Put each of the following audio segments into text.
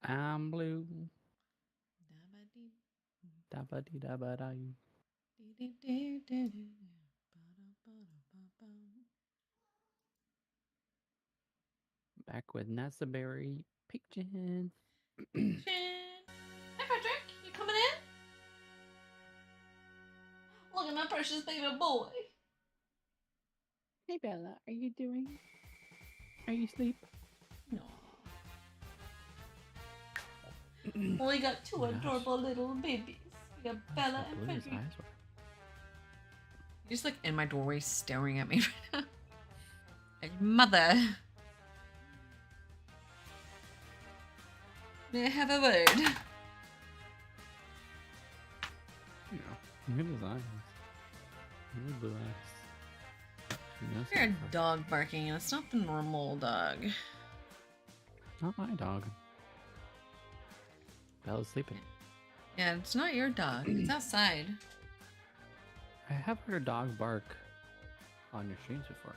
I'm blue. Dabba-dee-dabba-da. Back with Nasaberry Pigeon. Hi, Patrick. You coming in? Look at my precious baby boy. Hey Bella, are you doing? Are you asleep? No. We got two adorable little babies. We got Bella and Frederick. You're just like in my doorway staring at me right now. Hey, mother. May I have a word? Yeah. Look at his eyes. Look at blue eyes. You're a dog barking. It's not the normal dog. Not my dog. Bella's sleeping. Yeah, it's not your dog. It's outside. I have heard a dog bark on your streams before.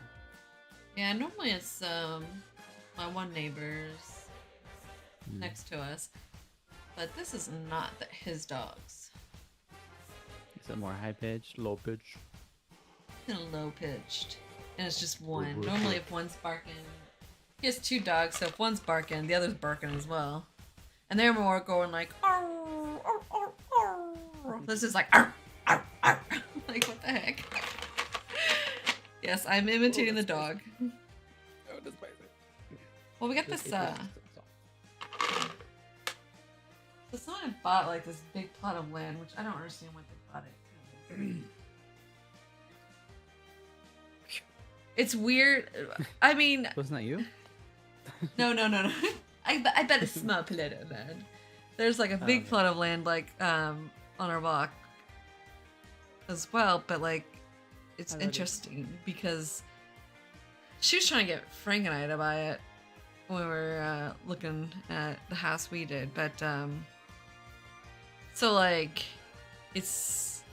Yeah, normally it's my one neighbor's next to us, but this is not his dogs. Is it more high pitched, low pitched? Low pitched, and it's just one. Normally, if one's barking, he has two dogs, so if one's barking, the other's barking as well, and they're more going like, arr, arr, arr, arr. This is like, arr, arr, arr. Like what the heck? Yes, I'm imitating the dog. Oh, that's spicy. Well, we got this. So someone bought like this big plot of land, which I don't understand why they bought it. It's weird. I mean, wasn't that you? No. I bet it's small plot of land. There's like a big plot of land like on our walk as well, but like it's interesting because she was trying to get Frank and I to buy it when we were looking at the house we did, but so like it's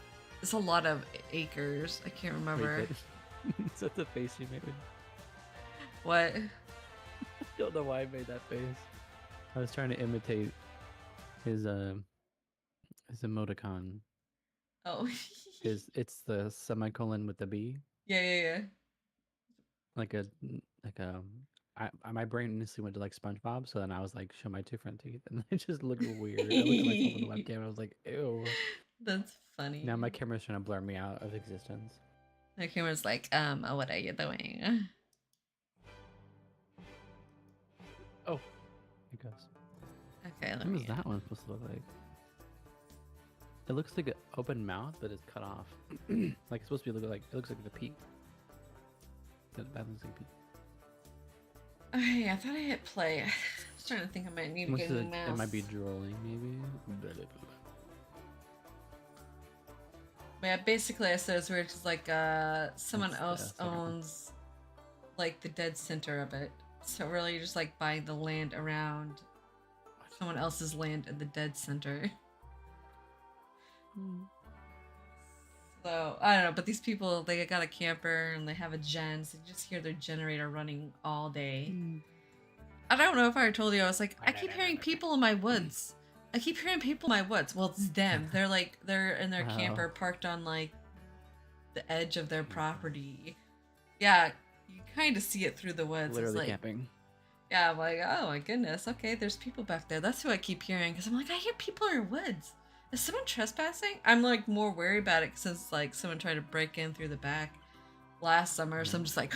a lot of acres. I can't remember. Is that the face you made? What? I don't know why I made that face. I was trying to imitate his emoticon. Oh. It's the semicolon with the B. Yeah. My brain instantly went to like SpongeBob, so then I was like, show my two front teeth, and it just looked weird. I looked at myself on the webcam, and I was like, ew. That's funny. Now my camera's trying to blur me out of existence. My camera's like, what are you doing? Oh, it goes. Okay, What is that one supposed to look like? It looks like an open mouth, but it's cut off. Like it's supposed to be look like it looks like the peak. That looks like peak. Okay, I thought I hit play. I was trying to think I might need to get a new mouse. It might be drooling, maybe. Yeah, basically I said it's weird because like someone else owns like the dead center of it. So really you're just like buying the land around someone else's land in the dead center. So I don't know, but these people, they got a camper and they have a gen, so you just hear their generator running all day. I don't know if I told you, I was like, I keep hearing people in my woods. I keep hearing people in my woods. Well, it's them. They're in their camper parked on like the edge of their property. Yeah, you kind of see it through the woods. Literally it's like, camping. Yeah, I'm like, oh my goodness. Okay, there's people back there. That's who I keep hearing because I'm like, I hear people in your woods. Is someone trespassing? I'm like more worried about it since like someone tried to break in through the back last summer. So I'm just like,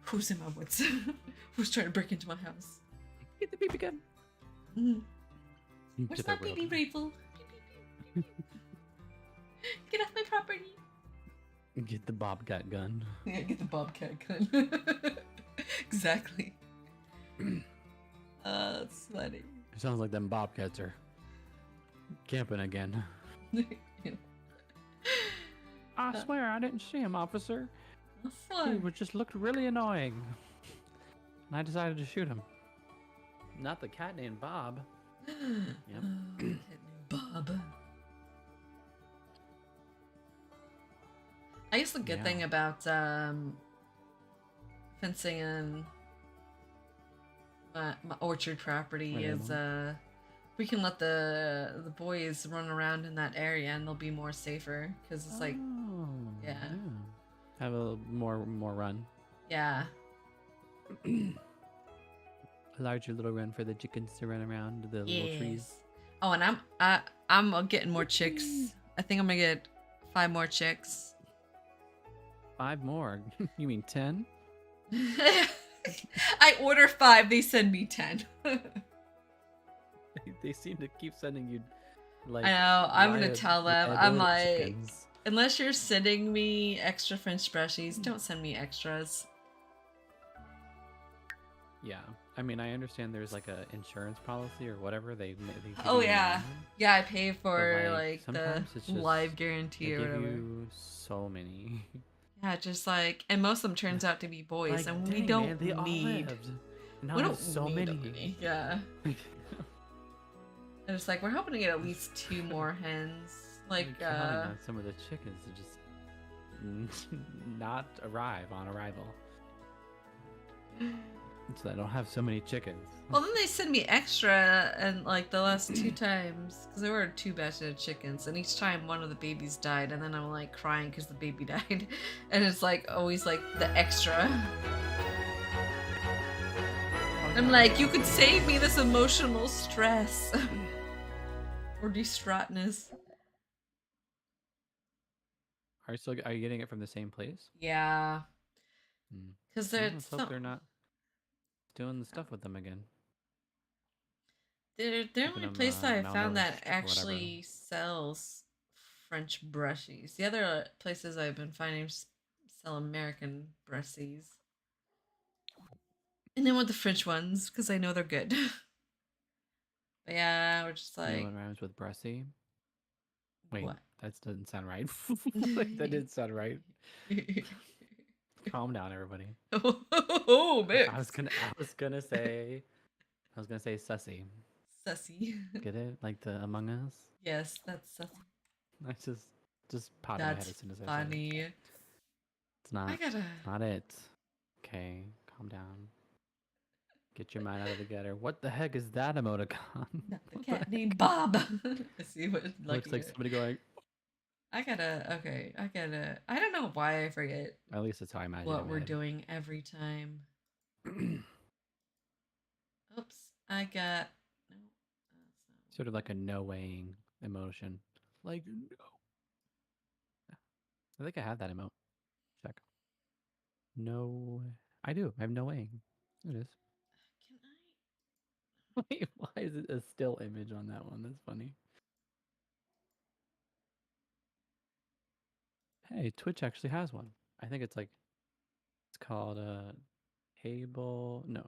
who's in my woods? Who's trying to break into my house? Get the BB gun. Where's my BB rifle? Get off my property. Get the bobcat gun. Yeah, get the bobcat gun. Exactly. That's funny. It sounds like them bobcats are camping again. I swear I didn't see him, officer. He just looked really annoying. And I decided to shoot him. Not the cat named Bob. Yep. Cat named Bob. I guess the good thing about fencing in my orchard property is We can let the boys run around in that area, and they'll be more safer because it's like, yeah, have a more run. Yeah. A larger little run for the chickens to run around the little trees. Oh, and I'm getting more chicks. I think I'm gonna get 5 more chicks. 5 more? You mean 10? I order 5, they send me 10. They seem to keep sending you, like, I know, I'm gonna tell them. I'm like, chickens. Unless you're sending me extra French brushies, don't send me extras. Yeah, I mean, I understand there's like a insurance policy or whatever they Oh yeah, yeah. I pay for like the live guarantee or whatever. You so many. Yeah, just like, and most of them turns out to be boys, like, and dang, we don't man, they need. We don't so many. Yeah. And it's like we're hoping to get at least 2 more hens. Like on some of the chickens to just not arrive on arrival. So I don't have so many chickens. Well, then they send me extra, and like the last 2 times, because I ordered 2 batches of chickens, and each time one of the babies died, and then I'm like crying because the baby died, and it's like always like the extra. I'm like, you could save me this emotional stress or distraughtness. Are you getting it from the same place? Yeah. Because let's hope they're not doing the stuff with them again. They're the only place that I found that actually sells French brushies. The other places I've been finding sell American brushies. And then with the French ones, because I know they're good. But yeah, we're just like... You know what rhymes with brussy? Wait, what? That doesn't sound right. That didn't sound right. Calm down, everybody. Oh, man. I was gonna say sussy. Sussy. Get it? Like the Among Us? Yes, that's sussy. I just popped my head as soon as I said it. Funny. It's not it. Okay, calm down. Get your mind out of the gutter. What the heck is that emoticon? Not the cat named Bob. Let's see what looks like somebody going. I don't know why I forget. At least that's how I imagine what we're doing every time. Oops, I got no. Sort of like a no weighing emotion. Like no. I think I have that emote. Check. No, I do. I have no weighing. There it is. Can I? Wait, why is it a still image on that one? That's funny. Hey, Twitch actually has one. I think it's called table. No,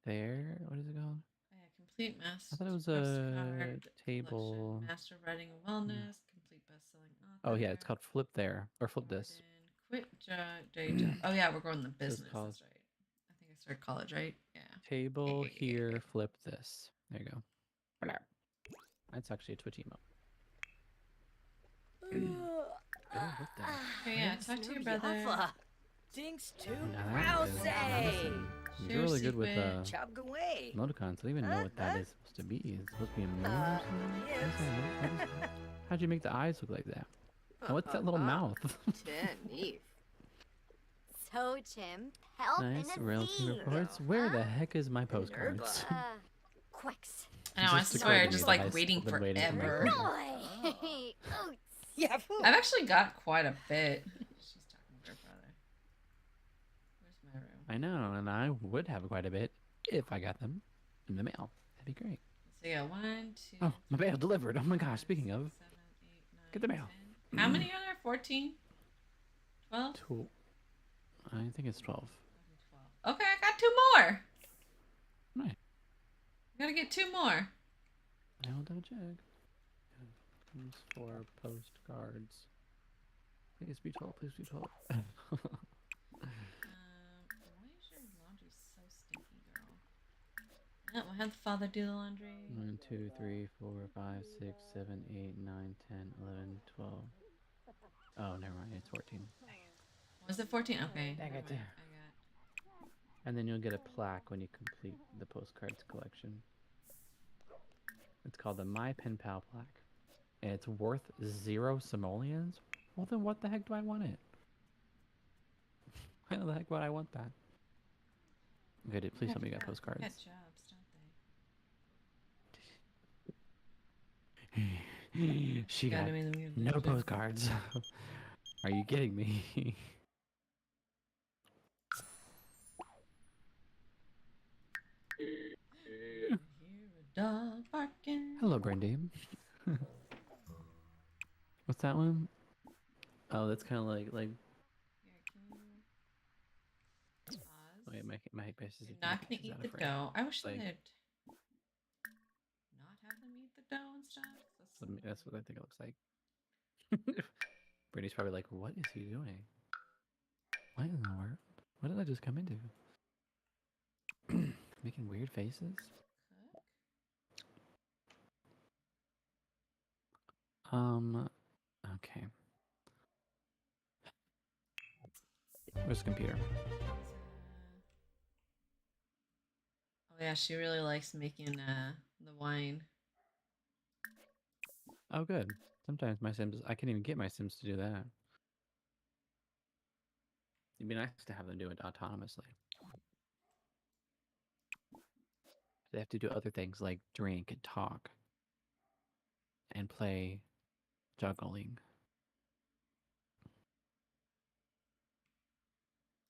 there. What is it called? Yeah, complete master. I thought it was a table. Master writing and wellness. Complete best-selling author. Oh yeah, it's called Flip There or Flip This. Quit day job. Oh yeah, we're going the business. That's right. I think I started college, right? Yeah. Table here, flip this. There you go. That's actually a Twitch emote. Oh, yeah, talk to your brother. Thanks to You're really good with emoticons. I don't even know what that is supposed to be. Is it supposed to be a moon or something? How'd you make the eyes look like that? Oh, what's that little mouth? So, Tim, help nice royalty reports. Where the heck is my postcards? Quicks. I know, I swear, just like waiting forever. Yeah, I've actually got quite a bit. She's talking to her brother. Where's my room? I know, and I would have quite a bit if I got them in the mail. That'd be great. So yeah, 1, 2. Oh, my mail delivered. Oh my gosh! Speaking of, 7, 8, 9, get the mail. 10. How many are there? 14? 12? I think it's 12. Okay, I got 2 more. Right. I gotta get 2 more. I'll double check. 4 postcards. Please be 12. Please be 12. Why is your laundry so stinky, girl? We'll have the father do the laundry. 1, 2, 3, 4, 5, 6, 7, 8, 9, 10, 11, 12. Oh, never mind. It's 14. Was it 14? Okay. I got and then you'll get a plaque when you complete the postcards collection. It's called the My Pen Pal plaque. And it's worth 0 simoleons? Well, then what the heck do I want it? Why the heck would I want that? Okay, please tell me you got postcards. They got jobs, don't they? She got no postcards. Are you kidding me? Hear a dog barking. Hello, Brandy. What's that one? Oh, that's kind of like. Wait, my base is not gonna eat the dough. I wish like, they'd not have them eat the dough and stuff. That's what I think it looks like. Brandy's probably like, what is he doing? What in the world? What did I just come into? Making weird faces? Okay. Where's the computer? Oh yeah, she really likes making the wine. Oh, good. Sometimes my Sims, I can't even get my Sims to do that. It'd be nice to have them do it autonomously. They have to do other things like drink and talk and play juggling.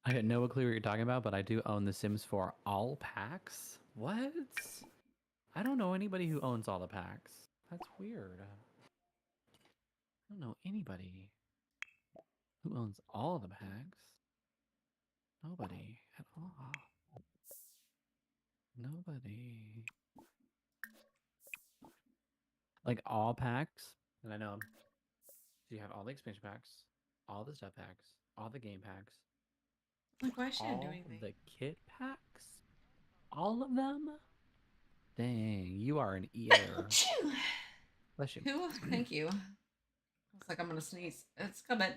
I got no clue what you're talking about, but I do own The Sims 4 all packs. What? I don't know anybody who owns all the packs. That's weird. I don't know anybody who owns all the packs. Nobody at all. Nobody. Like all packs, and I know. So you have all the expansion packs, all the stuff packs, all the game packs. Like, why is she all doing anything? The kit packs? All of them? Dang, you are an eater. Bless you. Thank you. It's like I'm gonna sneeze. It's coming.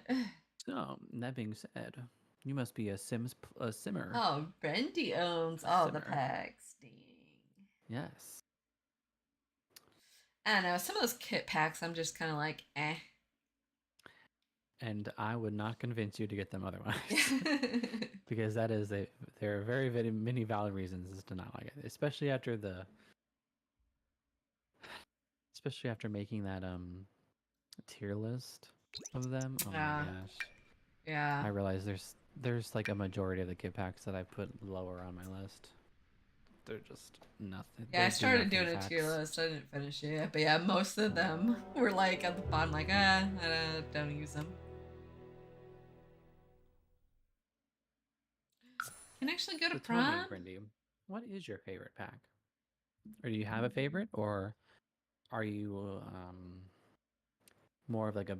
So, that being said, you must be a simmer. Oh, Brandy owns all the packs. Dang. Yes. I don't know. Some of those kit packs, I'm just kind of like, eh. And I would not convince you to get them otherwise. Because that is there are very, very many valid reasons as to not like it. Especially after making that tier list of them. Oh my gosh. Yeah. I realize there's like a majority of the kit packs that I put lower on my list. They're just nothing. Yeah, I started doing a tier list. I didn't finish it yet. But yeah, most of them were like at the bottom, like, I don't use them. Can I actually go to prom? Tell me, Brindy, what is your favorite pack? Or do you have a favorite, or are you more of like do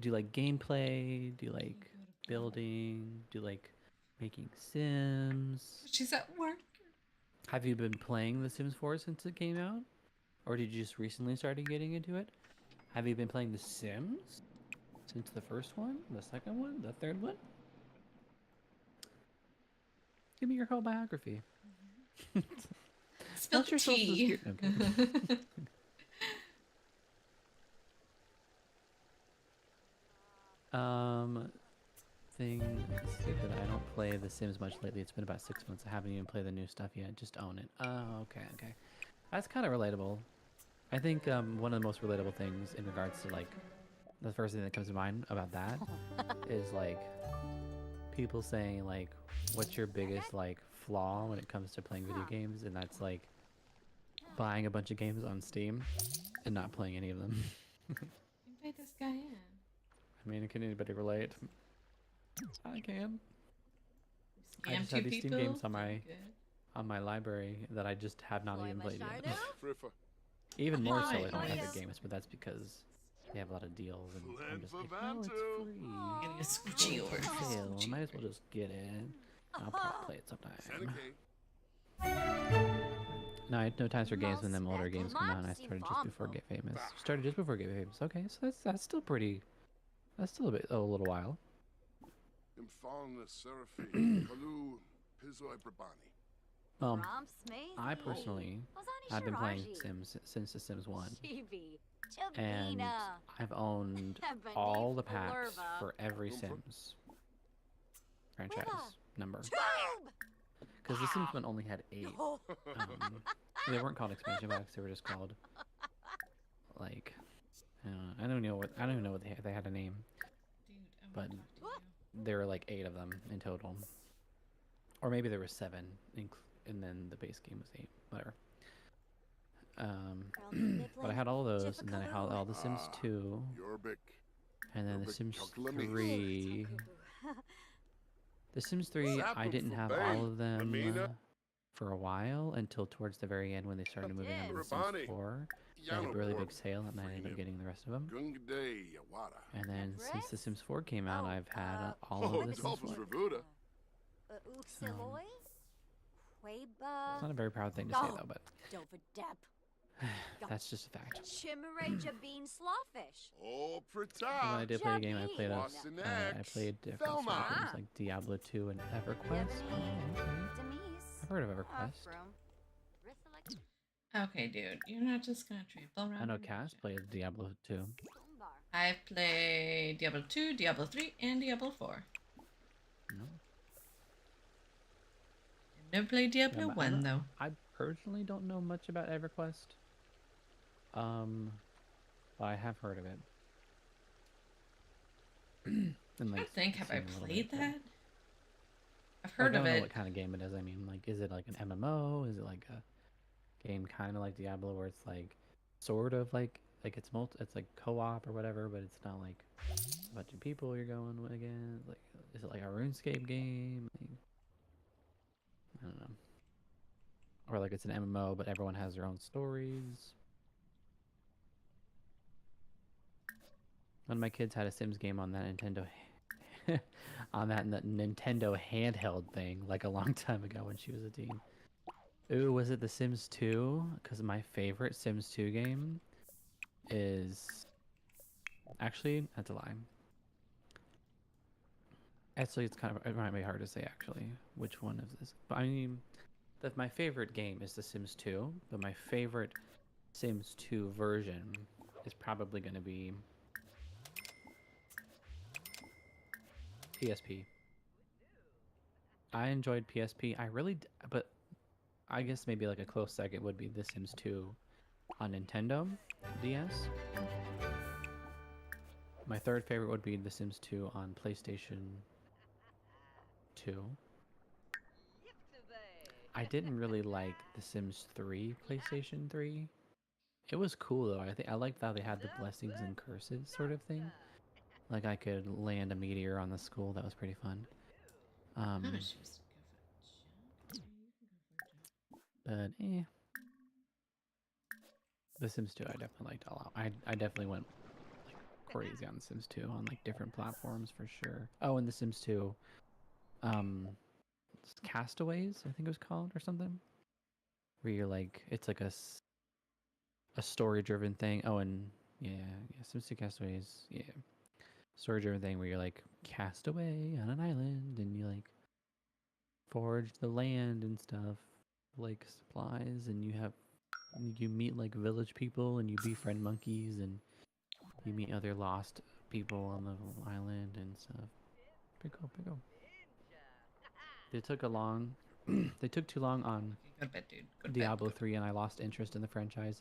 you like gameplay? Do you like building? Do you like making Sims? She's at work. Have you been playing The Sims 4 since it came out? Or did you just recently started getting into it? Have you been playing The Sims since the first one, the second one, the third one? Give me your whole biography. Spill the tea. Okay. Thing stupid. I don't play The Sims much lately. It's been about 6 months. I haven't even played the new stuff yet. Just own it. Oh, okay. That's kind of relatable. I think one of the most relatable things in regards to like the first thing that comes to mind about that is like people saying like, what's your biggest like flaw when it comes to playing video games? And that's like buying a bunch of games on Steam and not playing any of them. Invite this guy in. I mean, can anybody relate? I can. I just have have these Steam games on my library that I just have not even played yet. Even more so, I don't have the games, but that's because they have a lot of deals, and I'm just like, oh, it's free. Getting a scoochie over. I might as well just get it. I'll probably play it sometime. No, I had no times for games when them older games come out, and I started just before Get Famous. Started just before Get Famous. Okay, so that's still pretty. That's still a little while. Well, I personally I've been playing Sims since The Sims 1. And I've owned all the packs for every Sims franchise number. Because The Sims 1 only had 8. They weren't called expansion packs, they were just called, like, I don't even know what they had a name. But there were like 8 of them in total. Or maybe there were 7, and then the base game was 8, whatever. But I had all those, and then I had all the Sims 2, and then the Sims 3. The Sims 3, I didn't have all of them for a while, until towards the very end when they started moving on to the Sims 4. They had a really big sale, and I ended up getting the rest of them. And then since the Sims 4 came out, I've had all of the Sims 4. So, it's not a very proud thing to say, though, but that's just a fact. When I did play a game, I played different sort of games like Diablo 2 and EverQuest. Oh, okay. I've heard of EverQuest. Okay, dude, you're not just gonna trample around. I know Cass played Diablo 2. I played Diablo 2, Diablo 3, and Diablo 4. No. Never played Diablo 1 though. I personally don't know much about EverQuest. But I have heard of it. And, like, have I played that? I've heard of it. I don't know what kind of game it is. I mean, like, is it like an MMO? Is it like a game kind of like Diablo, where it's like sort of like it's like co-op or whatever, but it's not like a bunch of people you're going against? Like, is it like a RuneScape game? Like, I don't know. Or like it's an MMO, but everyone has their own stories. One of my kids had a Sims game on that Nintendo, on that Nintendo handheld thing, like a long time ago when she was a teen. Ooh, was it The Sims 2? Because my favorite Sims 2 game is... Actually, that's a lie. Actually, it might be hard to say, actually, which one is this. But I mean, my favorite game is The Sims 2, but my favorite Sims 2 version is probably going to be PSP. I enjoyed PSP. But I guess maybe like a close second would be The Sims 2 on Nintendo DS. My third favorite would be The Sims 2 on PlayStation 2. I didn't really like The Sims 3 PlayStation 3. It was cool though. I liked how they had the blessings and curses sort of thing. Like I could land a meteor on the school. That was pretty fun. But The Sims 2 I definitely liked a lot. I definitely went like crazy on The Sims 2 on like different platforms for sure. Oh, and The Sims 2, Castaways, I think it was called, or something. Where you're like, it's like a story-driven thing. Oh, and yeah, Sims 2 Castaways, yeah. Story-driven thing where you're like cast away on an island and you like forage the land and stuff, like supplies, and you meet like village people and you befriend monkeys and you meet other lost people on the island and stuff. Pretty cool. They took too long on Diablo 3 and I lost interest in the franchise.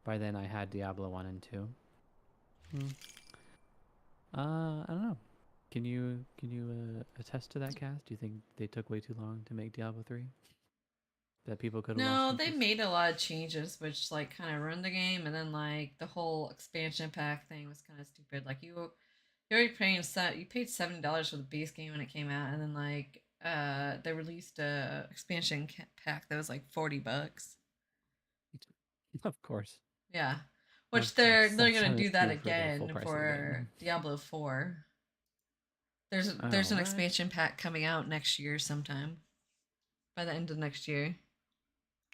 By then I had Diablo 1 and 2. I don't know. Can you attest to that, Cass? Do you think they took way too long to make Diablo 3? That people could have No, they made a lot of changes which like kind of ruined the game, and then like the whole expansion pack thing was kind of stupid. Like you already paid $70 for the base game when it came out, and then like they released a expansion pack that was like $40. Of course. Yeah. Which they're gonna do that again for Diablo 4. There's an expansion pack coming out next year sometime. By the end of next year.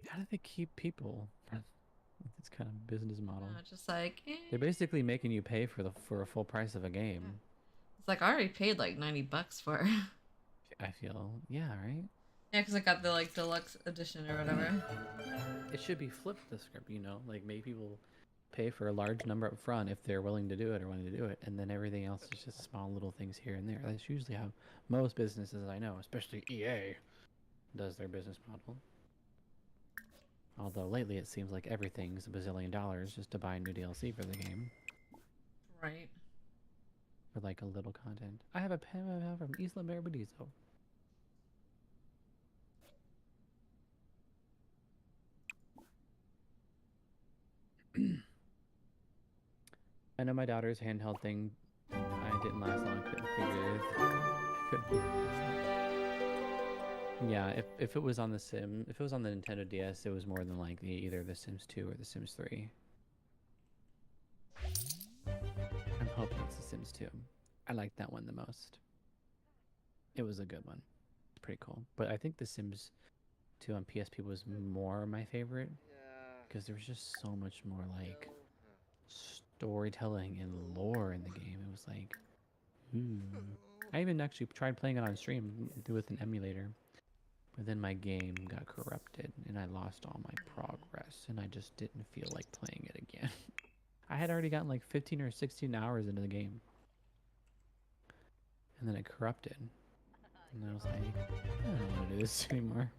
How do they keep people? It's kind of business model. Just like they're basically making you pay for a full price of a game. Yeah. It's like I already paid like $90 for it. I feel, yeah, right? Yeah, because I got the like deluxe edition or whatever. It should be flipped, the script, you know? Like, maybe people pay for a large number up front if they're willing to do it or willing to do it, and then everything else is just small little things here and there. That's usually how most businesses I know, especially EA, does their business model. Although lately it seems like everything's a bazillion dollars just to buy new DLC for the game. Right. For like a little content. I have a pen from Isla Meribadizo. I know my daughter's handheld thing. I didn't last long. I couldn't figure it. Yeah, if it was on the Sim, if it was on the Nintendo DS, it was more than likely either The Sims 2 or The Sims 3. I'm hoping it's The Sims 2. I liked that one the most. It was a good one. It's pretty cool. But I think The Sims 2 on PSP was more my favorite because there was just so much more like storytelling and lore in the game. It was like, ooh. I even actually tried playing it on stream with an emulator, but then my game got corrupted and I lost all my progress and I just didn't feel like playing it again. I had already gotten like 15 or 16 hours into the game. And then it corrupted. And I was like, I don't want to do this anymore.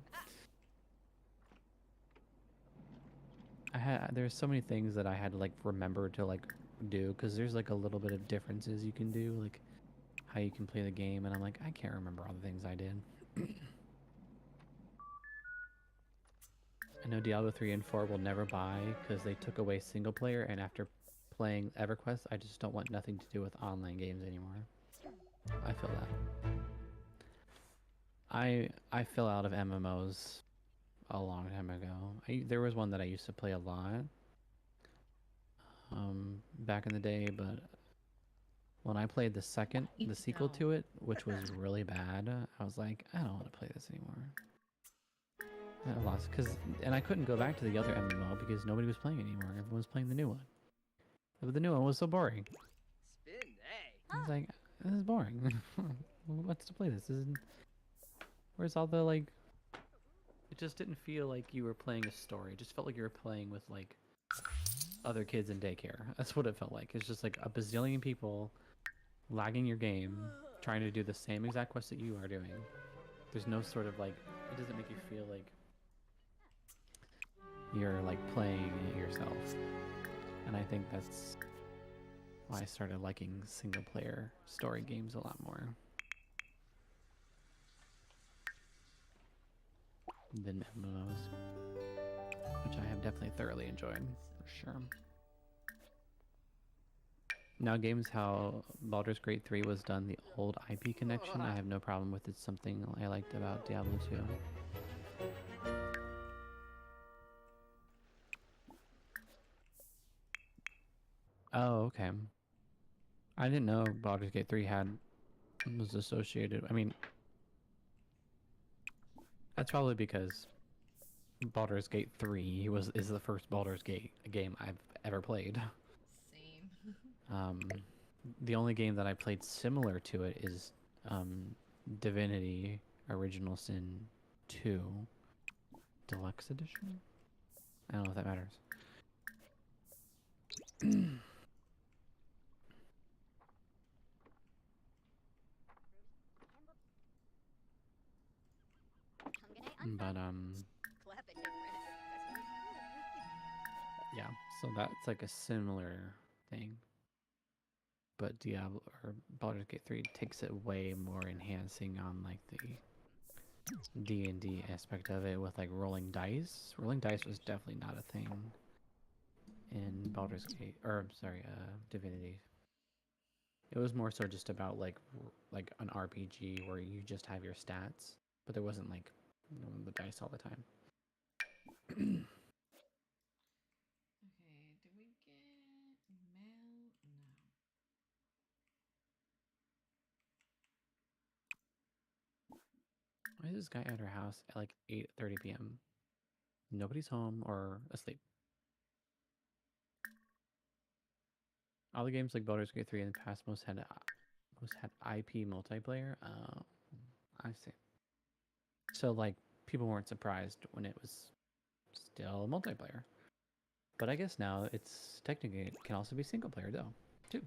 There's so many things that I had to like remember to like do because there's like a little bit of differences you can do, like how you can play the game, and I'm like, I can't remember all the things I did. I know Diablo 3 and 4 will never buy because they took away single player, and after playing EverQuest, I just don't want nothing to do with online games anymore. I feel that. I fell out of MMOs a long time ago. There was one that I used to play a lot back in the day, but when I played the sequel to it, which was really bad, I was like, I don't want to play this anymore. I lost and I couldn't go back to the other MMO because nobody was playing anymore. Everyone was playing the new one. But the new one was so boring. I was like, this is boring. What's to play this? Where's all the like? It just didn't feel like you were playing a story. It just felt like you were playing with like other kids in daycare. That's what it felt like. It's just like a bazillion people lagging your game, trying to do the same exact quest that you are doing. There's no sort of like, it doesn't make you feel like you're like playing it yourself. And I think that's why I started liking single player story games a lot more than MMOs, which I have definitely thoroughly enjoyed, for sure. Now games how Baldur's Gate 3 was done, the old IP connection, I have no problem with. It's something I liked about Diablo 2. Oh, okay. I didn't know Baldur's Gate 3 was associated. I mean, that's probably because Baldur's Gate 3 is the first Baldur's Gate game I've ever played. Same. The only game that I played similar to it is Divinity Original Sin 2 Deluxe Edition? I don't know if that matters. But yeah, so that's like a similar thing. But Diablo or Baldur's Gate 3 takes it way more enhancing on like the D&D aspect of it with like rolling dice. Rolling dice was definitely not a thing in Baldur's Gate, or sorry, Divinity. It was more so just about like an RPG where you just have your stats, but there wasn't like the dice all the time. Okay, did we get mail? No. Why is this guy at our house at like 8:30 p.m.? Nobody's home or asleep. All the games like Baldur's Gate 3 in the past most had IP multiplayer. Oh, I see. So like people weren't surprised when it was still multiplayer. But I guess now it's technically it can also be single player though, too.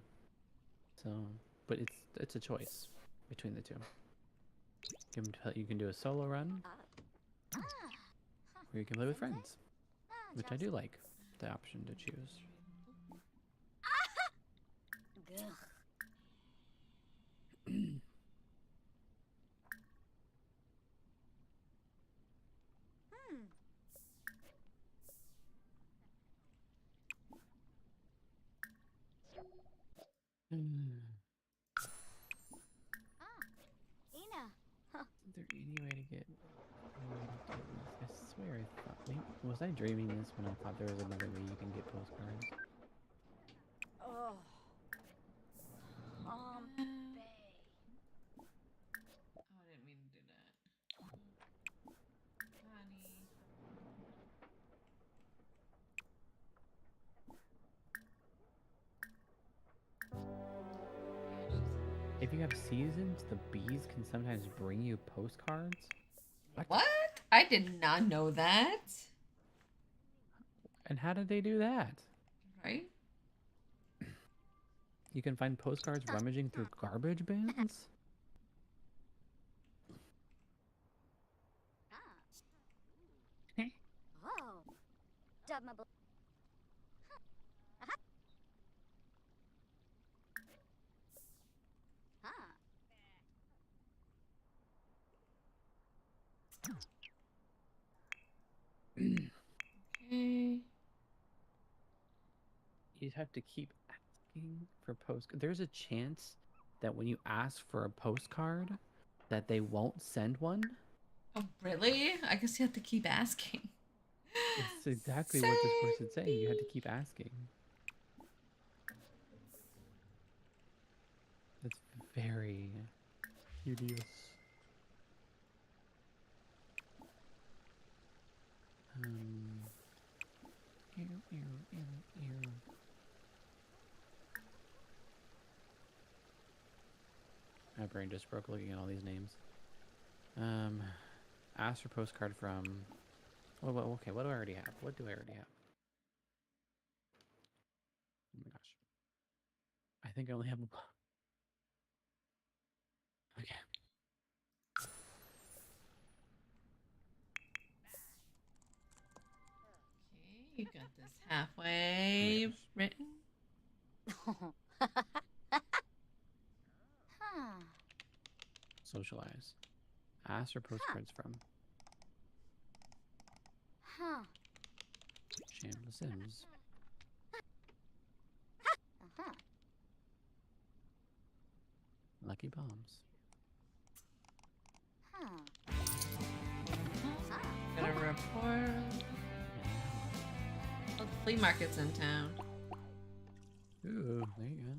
So, but it's a choice between the two. You can do a solo run, or you can play with friends, which I do like the option to choose. Is there any way to get? I swear I thought. Maybe, was I dreaming this when I thought there was another way you can get postcards? Oh. Oh, I didn't mean to do that. Honey. If you have seasons, the bees can sometimes bring you postcards. What? I did not know that. And how did they do that? Right? You can find postcards rummaging through garbage bins? Oh. Dubmable. Okay. You'd have to keep asking for postcard. There's a chance that when you ask for a postcard, that they won't send one. Oh, really? I guess you have to keep asking. It's exactly what this person's saying. You have to keep asking. That's very tedious. My brain just broke looking at all these names. Ask for postcard from. Well, okay, what do I already have? What do I already have? Oh my gosh. I think I only have. Okay. Okay, you got this halfway written. Socialize. Ask for postcards from. Sham the Sims. Lucky Bombs. Got a report. Oh, the flea market's in town. Ooh, there you go.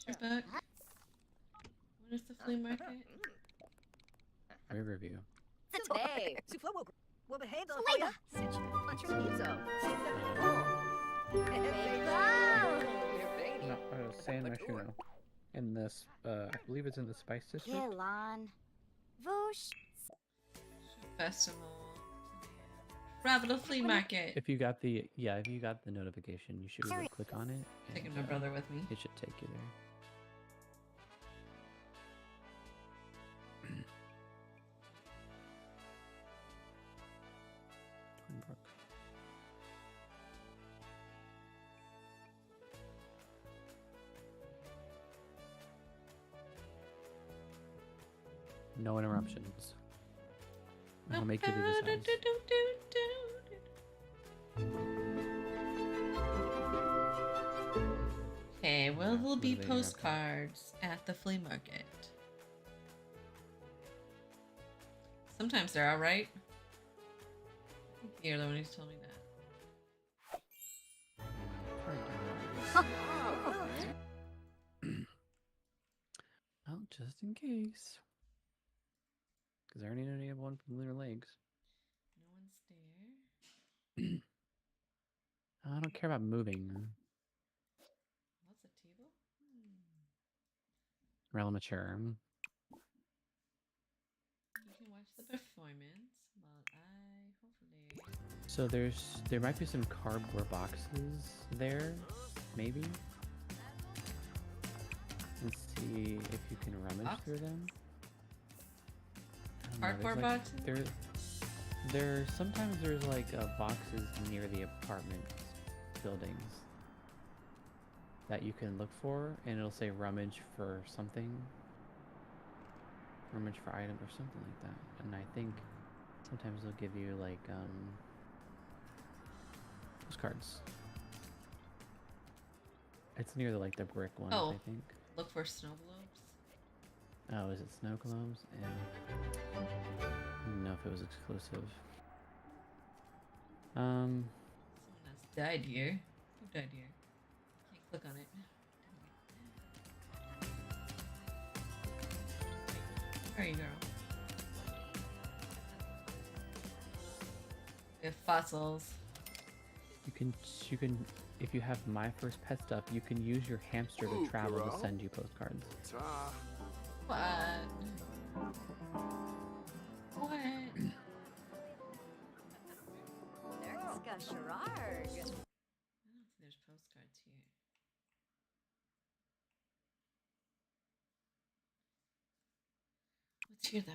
Where's your book? What is the flea market? Riverview. Today. No, San Myshuno. In this, I believe it's in the Spice District. Yelon. Voosh. Festival. Rabbit flea market. If you got the notification, you should be able to click on it. Taking my brother with me. It should take you there. Twinbrook. No interruptions. I'll make you do this house. Okay, will there be They interrupt postcards at the flea market? Sometimes they're alright. You're the one who's told me that. Well, just in case. Because I already know you have one from Lunar Lakes. No one's there. I don't care about moving. real mature. You can watch the performance while I hopefully. So there might be some cardboard boxes there, maybe. Let's see if you can rummage through them. I don't know, Cardboard there's, boxes? There sometimes there's like boxes near the apartment buildings that you can look for, and it'll say rummage for something, rummage for item or something like that. And I think sometimes they'll give you like postcards. It's near the like the brick ones, Oh. I think. Look for snow globes. Oh, is it snow globes? Yeah. I don't know if it was exclusive. Someone has died here. Who died here? Can't click on it. Where are you, girl? We have fossils. You can if you have My First Pet stuff, you can use your hamster to travel to send you postcards. What? What? Nergska Sherard. I don't think there's postcards here. What's here though?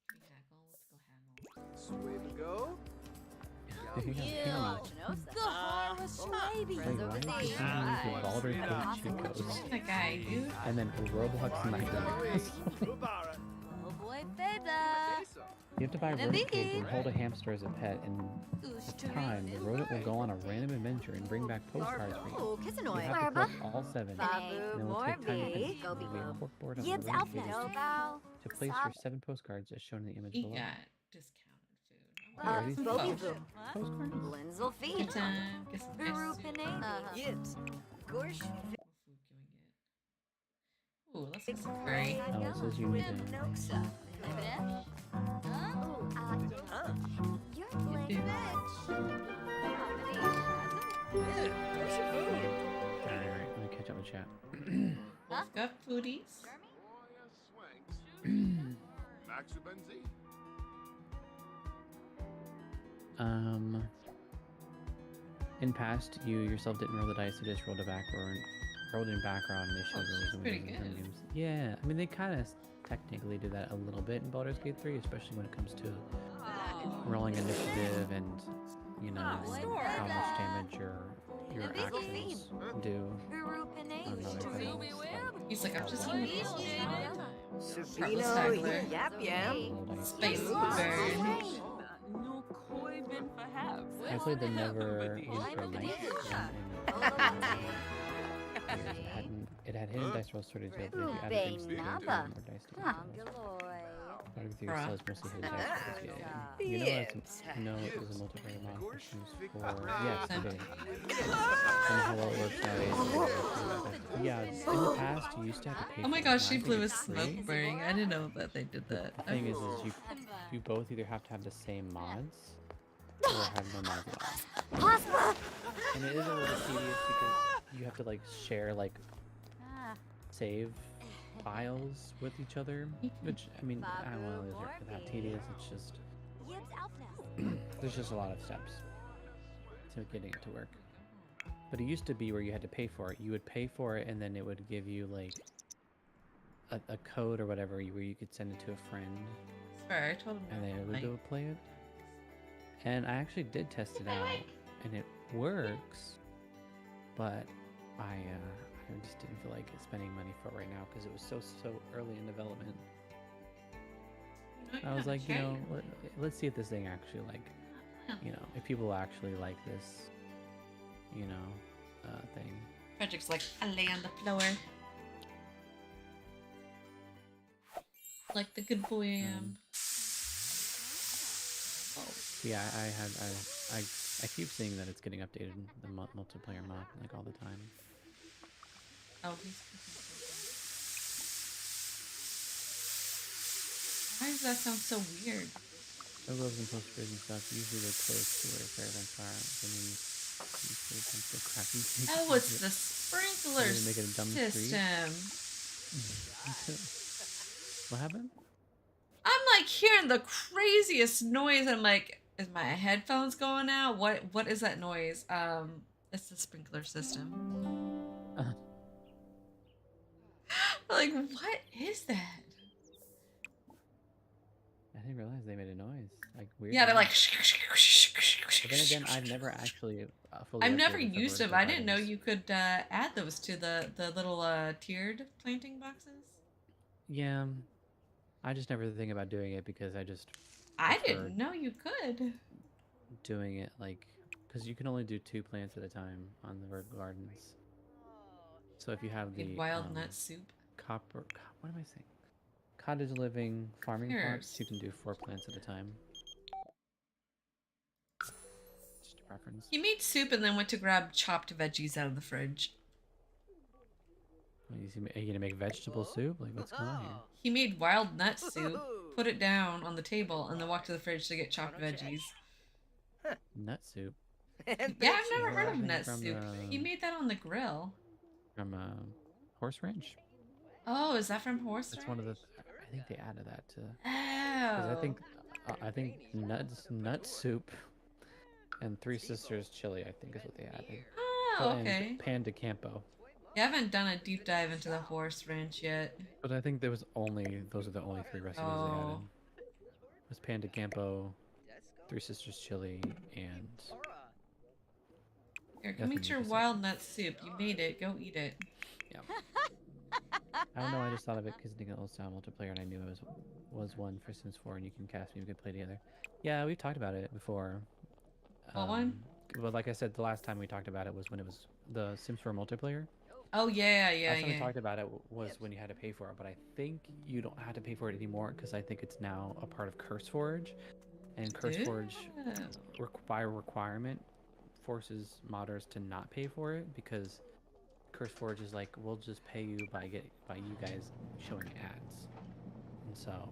Can we haggle? Let's go haggle. Swim go. If you have Pammy, Gahar was maybe. like, why are you using the Baldur's Gate cheat codes? Who's that guy, dude? And then Roblox Nightmare. Oh boy, Feda. You have to buy rodent cage and hold a hamster as a pet, and at the time, the rodent will go on a random adventure and bring back postcards for you. Oh, You Kisanoy. have to collect all 7, Babu and it will take time to Morby. finish. There will be a corkboard on the Yibs rodent cage Alpha. to place your 7 postcards as shown in the image He below. got discounted food. Wait, are these Bobby post- Boom. postcards? Lenzel Good Feed. time. Get some Guru nice food. Panay. Yibs. Gorsh. What food can we get? Ooh, let's get some curry. Oh, it says you need to... Noxa. You're Blake do. Bitch. Alright, let me catch up with chat. Both got foodies. Maximumbuttkicker. In past, you yourself didn't roll the dice, you just rolled it in background, and they showed Oh, rules she's and pretty windows and good. menus. Yeah, I mean, they kind of technically do that a little bit in Baldur's Gate 3, especially when it comes to rolling initiative and, you know, how much damage your actions do Guru on Panay. other things. He's like, I'm just eating this all the time. Sabino, Haggler. yap yap. Roll dice. Spicy bird. I played the Never Use for a Night it had hidden dice roll sorted as well, but if you added things to it, it would Naba. more dice to roll. Part of the Bruh. yourselves mostly hidden dice rolls, yeah. You know it's a multiplayer mod for Sims 4. Yes, it is. And how well it works nowadays. Yeah, in the past you used to have to pay Oh my for gosh, it. she Now I blew think a it's free. smoke burning. I didn't know that they did that. The thing is you both either have to have the same mods or have no mods at all. And it is a little tedious because you have to like share like save files with each other, which I mean I don't want to lose it for that tedious. It's just there's just a lot of steps to getting it to work. But it used to be where you had to pay for it. You would pay for it, and then it would give you like a code or whatever where you could send it to a friend, Sorry, I told him. and they would like, go play it. And I actually did test it out, and it works. But I just didn't feel like spending money for it right now because it was so early in development. I was like, you know, let's see if this thing actually like, you know, if people actually like this, you know, thing. Frederick's like, I lay on the floor. Like the good boy I am. Yeah, I keep seeing that it's getting updated, the multiplayer mod, like all the time. Oh, he's. Why does that sound so weird? Logos and posters and stuff, usually they're close to where fair events are. I mean, usually tends to crappy. Oh, it's the Sprinkler You're gonna make it a dumb street? system. What happened? I'm like hearing the craziest noise. I'm like, is my headphones going out? What is that noise? It's the sprinkler system. Like, what is that? I didn't realize they made a noise. Like weird. Yeah, they're like. But then again, I've never actually fully. I've never upgraded the used them. vertical I didn't know gardens. you could add those to the little tiered planting boxes. Yeah, I just never think about doing it because I just. I prefer didn't know you could. Doing it like, because you can only do 2 plants at a time on the vertical gardens. So if you have the Wild nut soup. What am I saying? Cottage living farming plots, you can do 4 plants at a time. Just a preference. He made soup and then went to grab chopped veggies out of the fridge. Are you gonna make vegetable soup? Like what's going on here? He made wild nut soup, put it down on the table, and then walked to the fridge to get chopped veggies. Nut soup. Yeah, I've never heard of nut From, soup. He made that on the grill. From Horse Ranch. Oh, is that from Horse That's Ranch? one of the. I think they added that to. Oh. Because I think nut soup and Three Sisters chili, I think is what they added. Oh, okay. And Pan de Campo. Yeah, I haven't done a deep dive into the Horse Ranch yet. But I think those are the only 3 recipes they added. It was Pan de Campo, Three Sisters chili, and. Here, come eat your wild nut soup. You made it. Go eat it. Yeah. I don't know. I just thought of it because thinking old style multiplayer, and I knew it was one for Sims 4, and you can cast me, we could play together. Yeah, we've talked about it before. What one? But like I said, the last time we talked about it was when it was the Sims 4 multiplayer. Oh yeah. Last time we talked about it was when you had to pay for it, but I think you don't have to pay for it anymore because I think it's now a part of CurseForge, and CurseForge by requirement forces modders to not pay for it because CurseForge is like, we'll just pay you by you guys showing ads, and so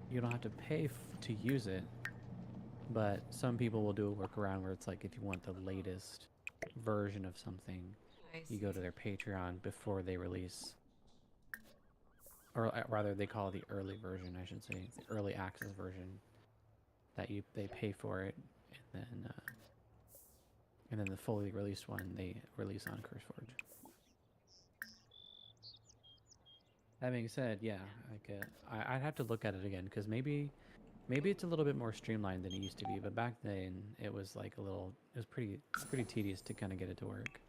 you don't have to pay to use it. But some people will do a workaround where it's like, if you want the latest version of something, you go to their Patreon before they release, or rather they call it the early version, I should say, the early access version, that they pay for it, and then the fully released one they release on CurseForge. That being said, yeah, like I'd have to look at it again because maybe it's a little bit more streamlined than it used to be, but back then it was like it was pretty tedious to kind of get it to work.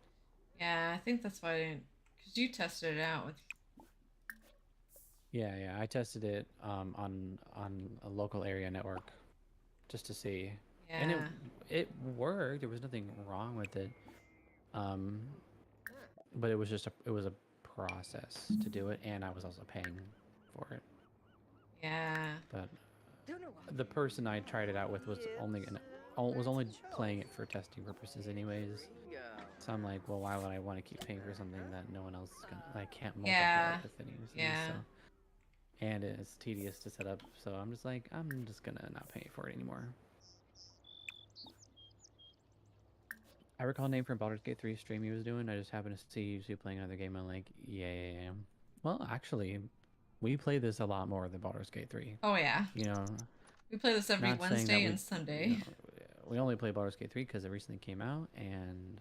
Yeah, I think that's why I didn't, because you tested it out with. Yeah, I tested it on a local area network just to see. Yeah. And it worked. There was nothing wrong with it. But it was a process to do it, and I was also paying for it. Yeah. But the person I tried it out with was only playing it for testing purposes anyways. So I'm like, well, why would I want to keep paying for something that no one else is gonna, I can't multiply with anyways. Yeah. So. And it's tedious to set up, so I'm just like, I'm just gonna not pay for it anymore. I recall a name from Baldur's Gate 3 stream he was doing. I just happened to see you playing another game. I'm like, yeah. Well, actually, we play this a lot more than Baldur's Gate 3. Oh yeah. You know. We play this every Wednesday and Sunday. You know, we only play Baldur's Gate 3 because it recently came out, and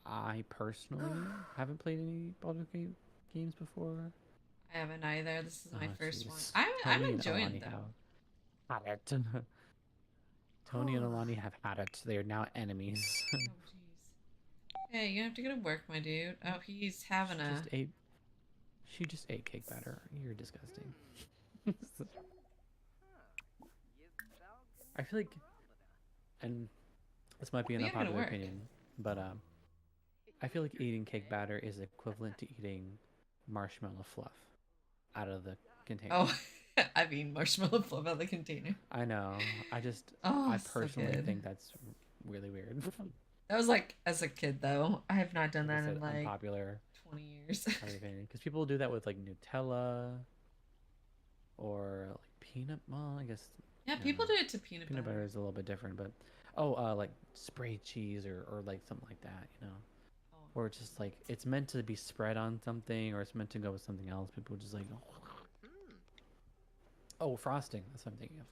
I personally haven't played any Baldur's Gate games before. I haven't either. This is my first geez. one. I'm enjoying it though. Had it. Tony and Alani have had it. They are now enemies. Oh jeez. Hey, you have to go to work, my dude. Oh, he's having She just ate cake batter. You're disgusting. I feel like, and this might be an unpopular opinion, but I feel like eating cake batter is equivalent to eating marshmallow fluff out of the container. Oh, I mean marshmallow fluff out of the container. I know. I personally think that's really weird. That was like as a kid though. I have not done that in like unpopular 20 years. Because people do that with like Nutella or like peanut. Well, I guess. Yeah, people do it to peanut butter. Peanut butter is a little bit different, but like spray cheese or like something like that, you know. or it's just like it's meant to be spread on something, or it's meant to go with something else. People just like, oh, frosting. That's what I'm thinking of.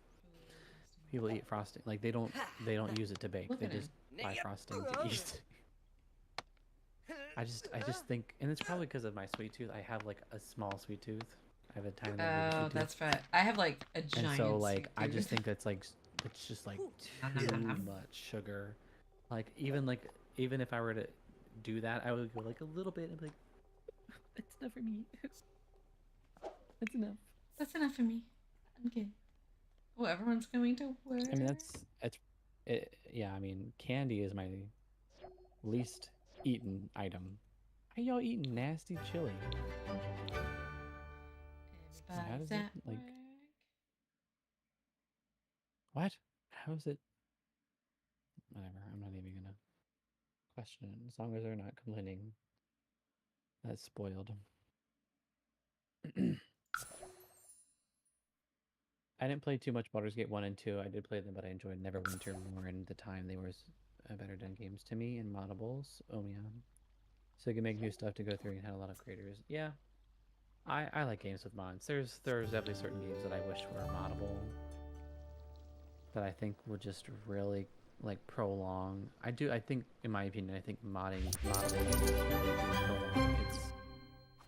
People eat frosting. Like they don't use it to bake. Look They at him. just buy frosting to eat. I just think, and it's probably because of my sweet tooth. I have like a small sweet tooth. I have a tiny little Oh, sweet tooth. that's right. I have like a giant. And so like sweet I just tooth. think that's like it's just like too much sugar. Like even if I were to do that, I would go like a little bit and be like, it's enough for me. It's enough. That's enough for me. I'm good. Oh, everyone's going to work. I mean yeah, I mean candy is my least eaten item. How y'all eating nasty chili? How does it like what? How is it? Whatever, I'm not even gonna question it. As long as they're not complaining. That's spoiled. I didn't play too much Baldur's Gate 1 and 2. I did play them, but I enjoyed Neverwinter more, and at the time they were better done games to me, and moddables. Oh, yeah. So you can make new stuff to go through and had a lot of creators. Yeah. I like games with mods. There's definitely certain games that I wish were moddable. That I think would just really like prolong. I think in my opinion, I think modding games really do prolong its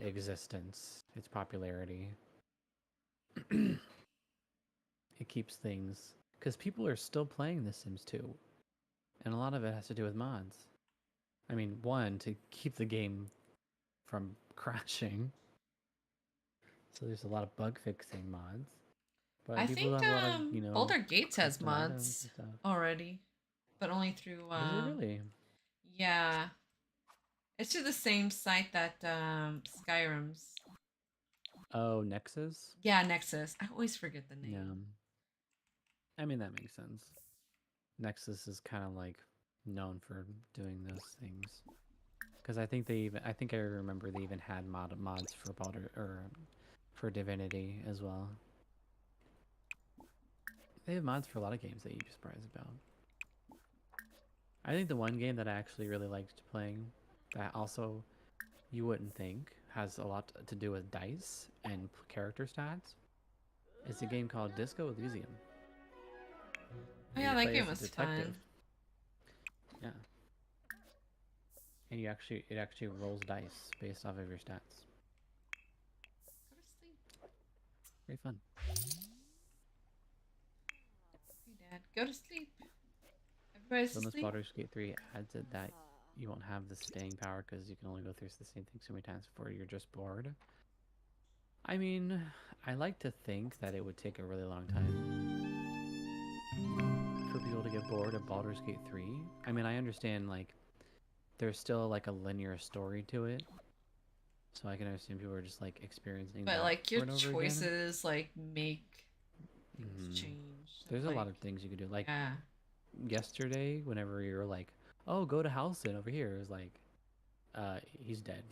existence, its popularity. It keeps things because people are still playing The Sims 2, and a lot of it has to do with mods. I mean, one, to keep the game from crashing. So there's a lot of bug fixing mods. But I people think have a lot of, you know, Boulder Gates has custom items mods and stuff. already, but only through. Is it really? Yeah, it's through the same site that Skyrim's. Oh, Nexus? Yeah, Nexus. I always forget the name. Yeah. I mean, that makes sense. Nexus is kind of like known for doing those things. Because I think I remember they even had mods for for Divinity as well. They have mods for a lot of games that you'd be surprised about. I think the one game that I actually really liked playing, that also you wouldn't think has a lot to do with dice and character stats, is a game called Disco Elysium. Oh yeah, that game was fun. Yeah. And it actually rolls dice based off of your stats. Go to sleep. Very fun. Hey, Dad, go to sleep. Everybody's Unless asleep. Baldur's Gate 3 adds it that you won't have the staying power because you can only go through the same thing so many times before you're just bored. I mean, I like to think that it would take a really long time for people to get bored of Baldur's Gate 3. I mean, I understand, like, there's still, like, a linear story to it. So I can understand people are just, like, experiencing But, that like, your over and over choices, like, make things Mhm. change. There's like, a lot of things you could do. Like, yeah. yesterday, whenever you're like, oh, go to Halson over here, it was like, he's dead.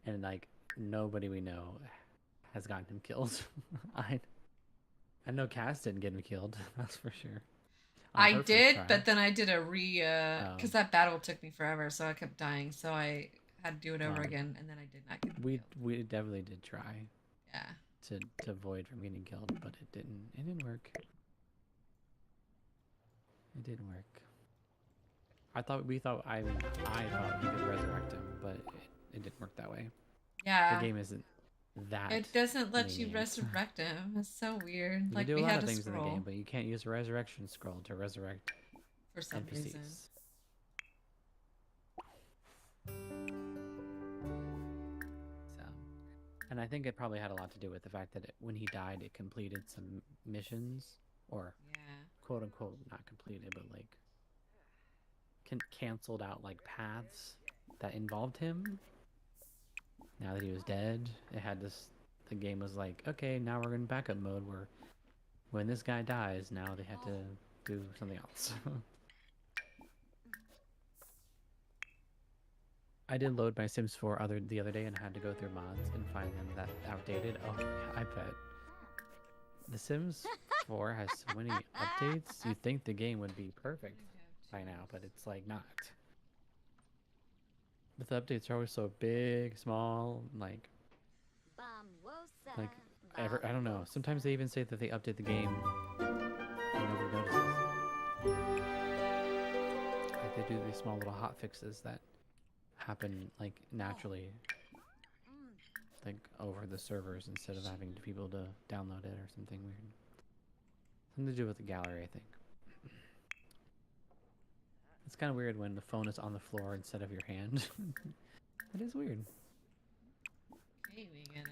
And, like, nobody we know has gotten him killed. I know Cass didn't get him killed, that's for sure. I did, but then I did a because that battle took me forever, so I kept dying. So I had to do it over again, and then I did not get killed. We definitely did try. Yeah. To avoid from getting killed, but it didn't work. It didn't work. I thought we could resurrect him, but it didn't work that way. Yeah. The game isn't that. It doesn't let you lenient. resurrect him. It's so weird. You like can do we a lot had of a things in the scroll game, but you can't use a resurrection scroll to resurrect for some NPCs. reason. So, and I think it probably had a lot to do with the fact that when he died, it completed some missions, or quote unquote not completed, but like canceled out like paths that involved him. Now that he was dead, it had this. The game was like, okay, now we're in backup mode where when this guy dies, now they had to do something else. I did load my Sims 4 the other day and I had to go through mods and find them that outdated. Oh, I bet. The Sims 4 has so many updates. You'd think the game would be perfect by now, but it's like not. But the updates are always so big, small, like I don't know. Sometimes they even say that they update the game and nobody notices. Like they do these small little hot fixes that happen like naturally, like over the servers instead of having people to download it or something weird. Something to do with the gallery, I think. It's kind of weird when the phone is on the floor instead of your hand. It is weird. Okay, we gotta.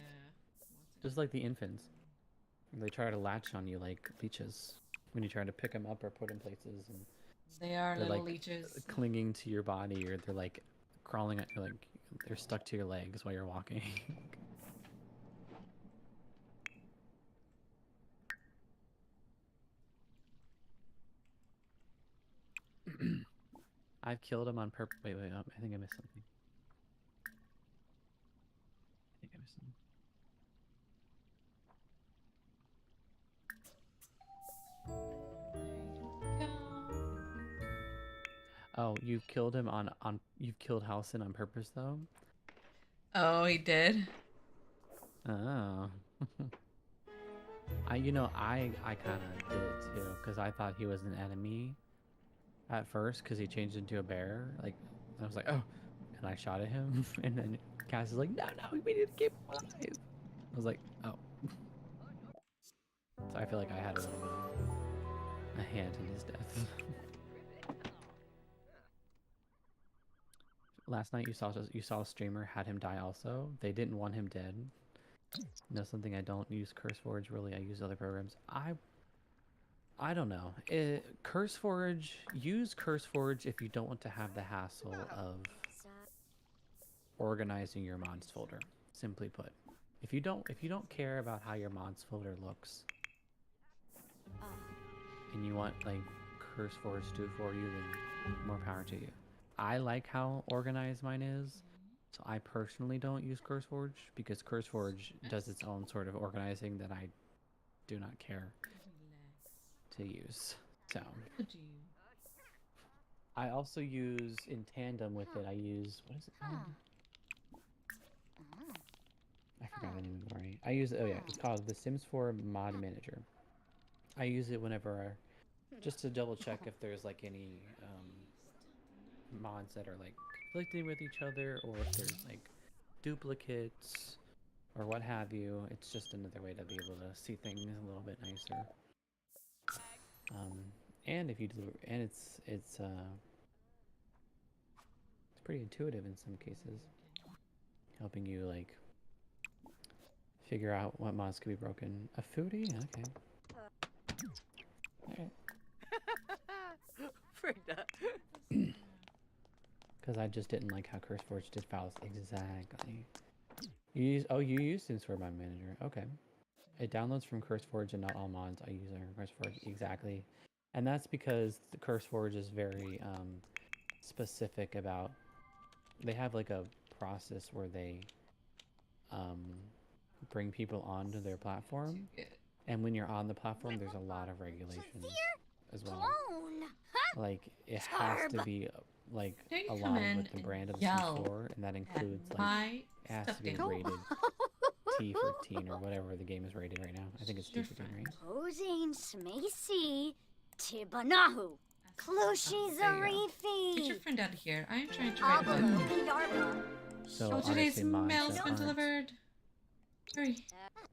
Just like the infants. They try to latch on you like leeches when you try to pick them up or put them places. And They are they're little like leeches. clinging to your body, or they're like crawling at you, like they're stuck to your legs while you're walking. I've killed him on purpose. Wait, I think I missed something. I think I missed something. Oh, you've killed him on you've killed Halson on purpose though? Oh, he did. Oh. I kind of did it too because I thought he was an enemy at first because he changed into a bear. Like I was like, oh, and I shot at him, and then Cass is like, no, we need to keep him alive. I was like, oh. So I feel like I had a little bit of a hand in his death. Last night you saw a streamer had him die also. They didn't want him dead. No, something I don't use CurseForge really. I use other programs. I don't know. CurseForge, use CurseForge if you don't want to have the hassle of organizing your mods folder. Simply put, if you don't care about how your mods folder looks, and you want like CurseForge to do it for you, then more power to you. I like how organized mine is, so I personally don't use CurseForge because CurseForge does its own sort of organizing that I do not care to use. So I also use in tandem with it. I use, what is it called? I forgot the name of it already. I use it's called the Sims 4 Mod Manager. I use it whenever, just to double check if there's like any mods that are like conflicting with each other, or if there's like duplicates or what have you. It's just another way to be able to see things a little bit nicer. And if you do, and it's pretty intuitive in some cases, helping you like figure out what mods could be broken. A foodie, okay. Alright. Because I just didn't like how CurseForge did files exactly. You use Sims 4 Mod Manager. Okay. It downloads from CurseForge and not all mods I use are CurseForge exactly. And that's because the CurseForge is very specific about, they have like a process where they bring people onto their platform. And when you're on the platform, there's a lot of regulations as well. Like it has to be like aligned with the brand of the Sims 4, and that includes like it has to be rated T for teen or whatever the game is rated right now. I think it's T for teen, right? Posing Smacy Tibanahu. Clushy Zarifi. Get your friend out of here. I'm trying to write a book. So today's mods mail's that been aren't, delivered. Hurry.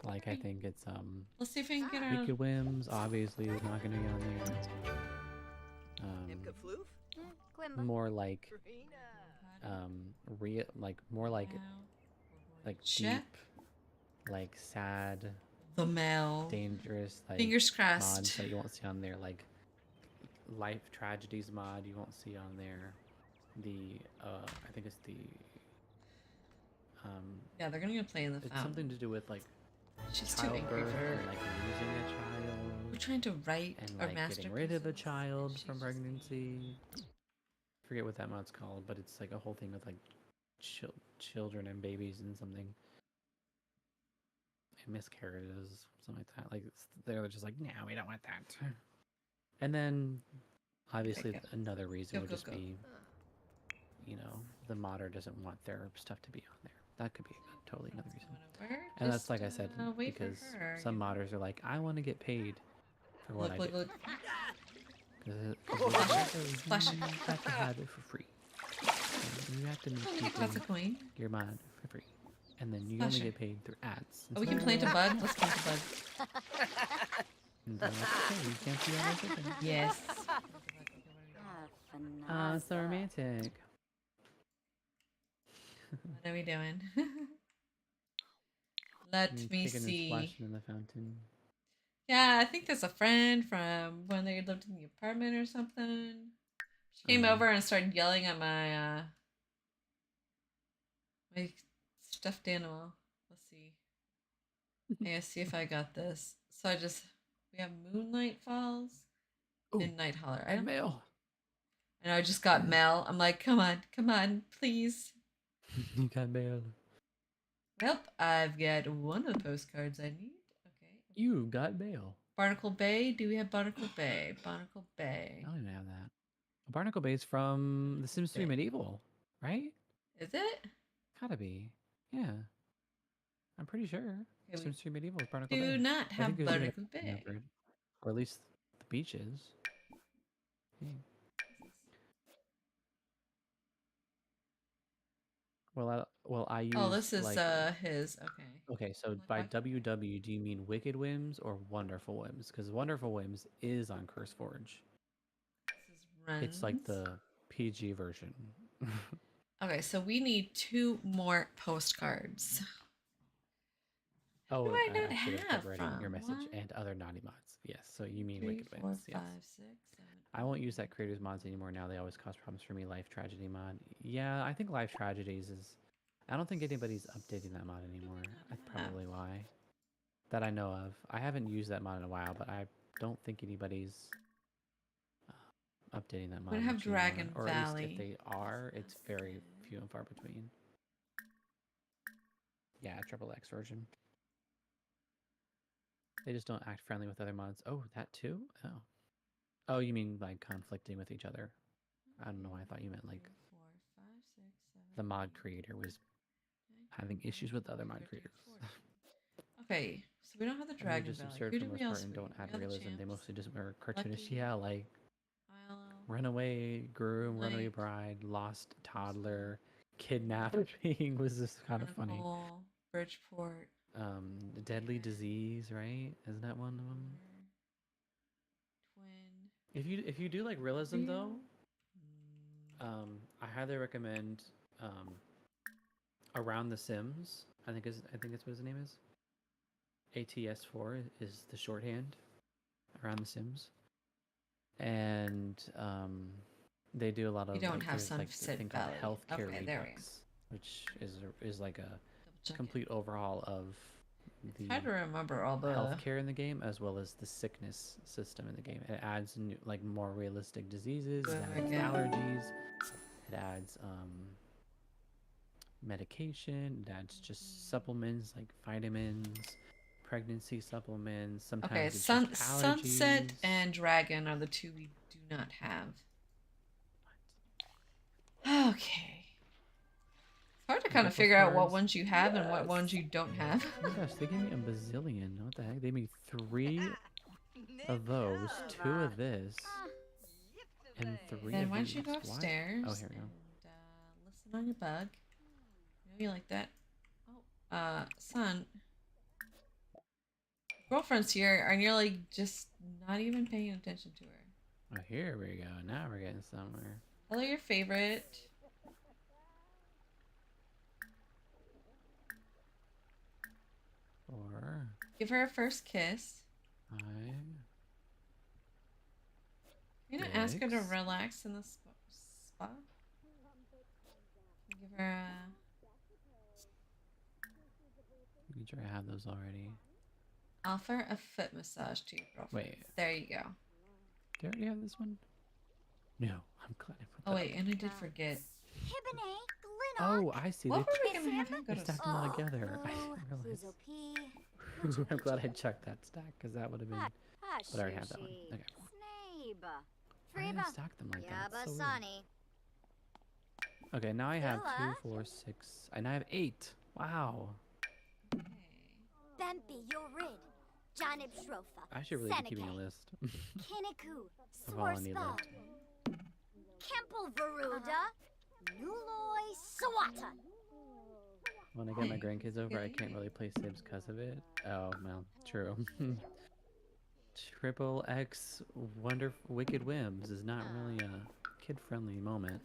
like I think it's Let's see if I can get our. Wicked Whims obviously is not gonna be on there. More like more like Check. deep, like sad, The mail. dangerous, like Fingers crossed. mods that you won't see on there, like life tragedies mod you won't see on there. The I think it's the Yeah, they're gonna play in the it's fountain. something to do with like She's too angry childbirth for her. and like losing a child. We're trying to write And our like getting rid of a child from pregnancy. I forget what that mod's called, but it's like a whole thing with like children and babies and something. And miscarriages, something like that. Like they're just like, no, we don't want that. And then obviously another reason would just be you know, the modder doesn't want their stuff to be on there. That could be totally another reason. Where? And that's Just, like I said, wait for because her, some you know? modders are like, I want to get paid for what I do. Look. Because Flash it. you have to have it for free. And you have to make people That's a coin. your mod for free. And then you Flash only it. get paid through ads. Oh, we can plant a bud. Let's plant a bud. And they're like, okay, you can't see all this open. Yes. Ah, so romantic. What are we doing? Let me Kicking and see. splashing in the fountain. Yeah, I think there's a friend from when they lived in the apartment or something. She came over and started yelling at my my stuffed animal. Let's see. Yeah, see if I got this. So we have Moonlight Falls and Night Holler. I don't Mail. And I just got mail. I'm like, come on, please. You got mail. Well, I've got one of the postcards I need. Okay. You got mail. Barnacle Bay. Do we have Barnacle Bay? Barnacle Bay. I don't even have that. Barnacle Bay is from The Sims 3 Medieval, right? Is it? Gotta be. Yeah. I'm pretty sure. Okay, Sims 3 Medieval is Barnacle Bay. do not I have think there's even a Barnacle Bay. numbered, or at least the beaches. Yeah. I use. Oh, this is like, his. Okay. Okay, so Like by what? WW, do you mean Wicked Whims or Wonderful Whims? Because Wonderful Whims is on CurseForge. This is runs. It's like the PG version. Okay, so we need 2 more postcards. Oh, do I I not should have have kept writing your from? message What? and other naughty mods. Yes, so you mean 3, Wicked 4, Whims. 5, Yes. 6, 7. I won't use that creators mods anymore now. They always cause problems for me. Life Tragedy mod. Yeah, I think Life Tragedies is. I don't think anybody's updating that mod anymore. That's probably why. That I know of. I haven't used that mod in a while, but I don't think anybody's updating that mod. We have much anymore. Dragon Or at least Valley. if they are, it's very few and far between. Yeah, XXX version. They just don't act friendly with other mods. Oh, that too? Oh. Oh, you mean like conflicting with each other? I don't know. I thought you meant like 4, 5, 6, 7. the mod creator was having issues with other mod creators. Okay, so we don't have the And they're Dragon just Valley. absurd Who for do the we most part else and don't read? add We got the realism. They Champs, mostly just are cartoonish. Lucky, Yeah, like Milo, Runaway Groom, Runaway Like, Bride, Lost Toddler, Kidnapping was just kind of funny. Chronicle, Bridgeport. Deadly Disease, right? Isn't that one of them? Twin. If you do like realism though, I highly recommend Around the Sims. I think that's what his name is. ATS4 is the shorthand. Around the Sims, and they do a lot of. We don't like, have there's, like, Sunset thing called Valley. Healthcare Okay, there we go. Redux, which is like a Check it. complete overhaul of the Try to remember all the healthcare in the game as well as the sickness system in the game. It adds like more realistic diseases, it adds allergies, it adds medication, it adds just supplements like vitamins, pregnancy supplements. Sometimes Okay, it's just allergies. Sunset and Dragon are the 2 we do not have. Okay. It's hard to kind of figure out what ones you have and what ones you don't have. Oh my gosh, they gave me a bazillion. What the heck? They gave me 3 of those, 2 of this, and 3 Then of why don't these. you go upstairs? Oh, here we go. And, listen on your bug. I know you like that. Oh, son. Girlfriend's here, and you're like just not even paying attention to her. Oh, here we go. Now we're getting somewhere. Tell her your favorite. Or Give her a first kiss. 5. You're gonna ask her to 6. relax in the spa. Give her a. Making sure I have those already. Offer a foot massage to your girlfriend. Wait. There you go. Do I already have this one? No, I'm glad I put that. Oh wait, and I did forget. Oh, I see. What were we gonna have him go They to stacked them all together. I didn't realize. I'm glad I checked that stack because that would have been. But I already have that one. Okay. I didn't stack them like that. It's so weird. Okay, now I have 2, Ella? 4, 6, and I have 8. Wow. Bempi Yorid. Janib Shrofa. I should really be keeping a Seneke. list Kiniku. of all I need Swarspa. left. Kemple Varuda. Nuloi Sawata. When I get my grandkids over, I can't really play Sims because of it. Oh, well, true. Triple X Wicked Whims is not really a kid-friendly moment.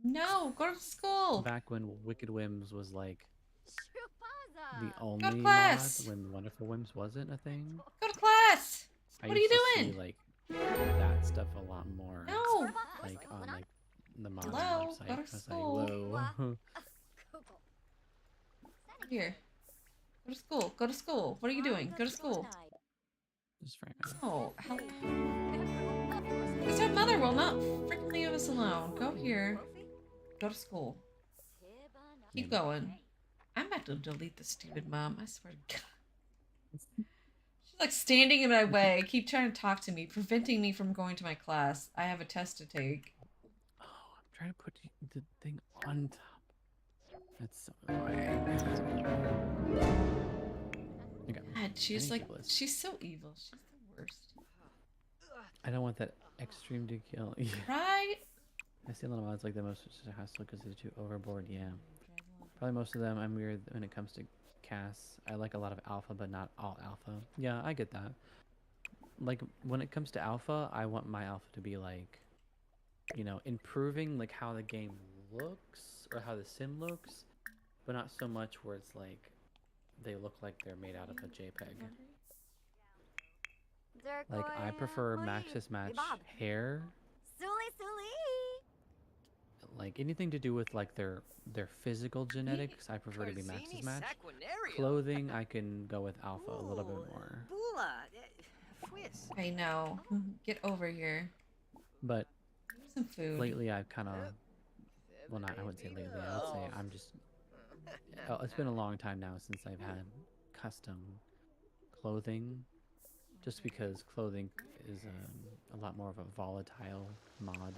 No, go to school. Back when Wicked Whims was like the Shupaza. only mod, class. when Wonderful Whims wasn't a thing. Go to class. I What are used you to doing? see like that stuff a lot more. No. Like on like the mod Hello? website. Go to I was like, school. whoa. Here. Go to school. Go to school. What are you doing? Go to school. Just frank. Oh, help. Because our mother will not freaking leave us alone. Go here. Go to school. Keep going. I'm about to delete this stupid mom. I swear to God. She's like standing in my way. Keep trying to talk to me, preventing me from going to my class. I have a test to take. Oh, I'm trying to put the thing on top. That's so annoying. Okay. God, she's Any like, people is- she's so evil. She's the worst. I don't want that extreme to kill. Yeah. Right? I see a lot of mods like the most hassle because they're too overboard. Yeah. Probably most of them I'm weird when it comes to casts. I like a lot of alpha, but not all alpha. Yeah, I get that. Like when it comes to alpha, I want my alpha to be like, you know, improving like how the game looks or how the sim looks, but not so much where it's like they look like they're made out of a JPEG. Like I prefer Maxis Match hair. Suli Suli. Like anything to do with like their physical genetics, I prefer to be Maxis Match. Clothing, I can go with alpha a little bit more. I know. Get over here. But Some food. lately I've kind of, well, not I wouldn't say lately. I would say I'm just. Oh, it's been a long time now since I've had custom clothing, just because clothing is a lot more of a volatile mod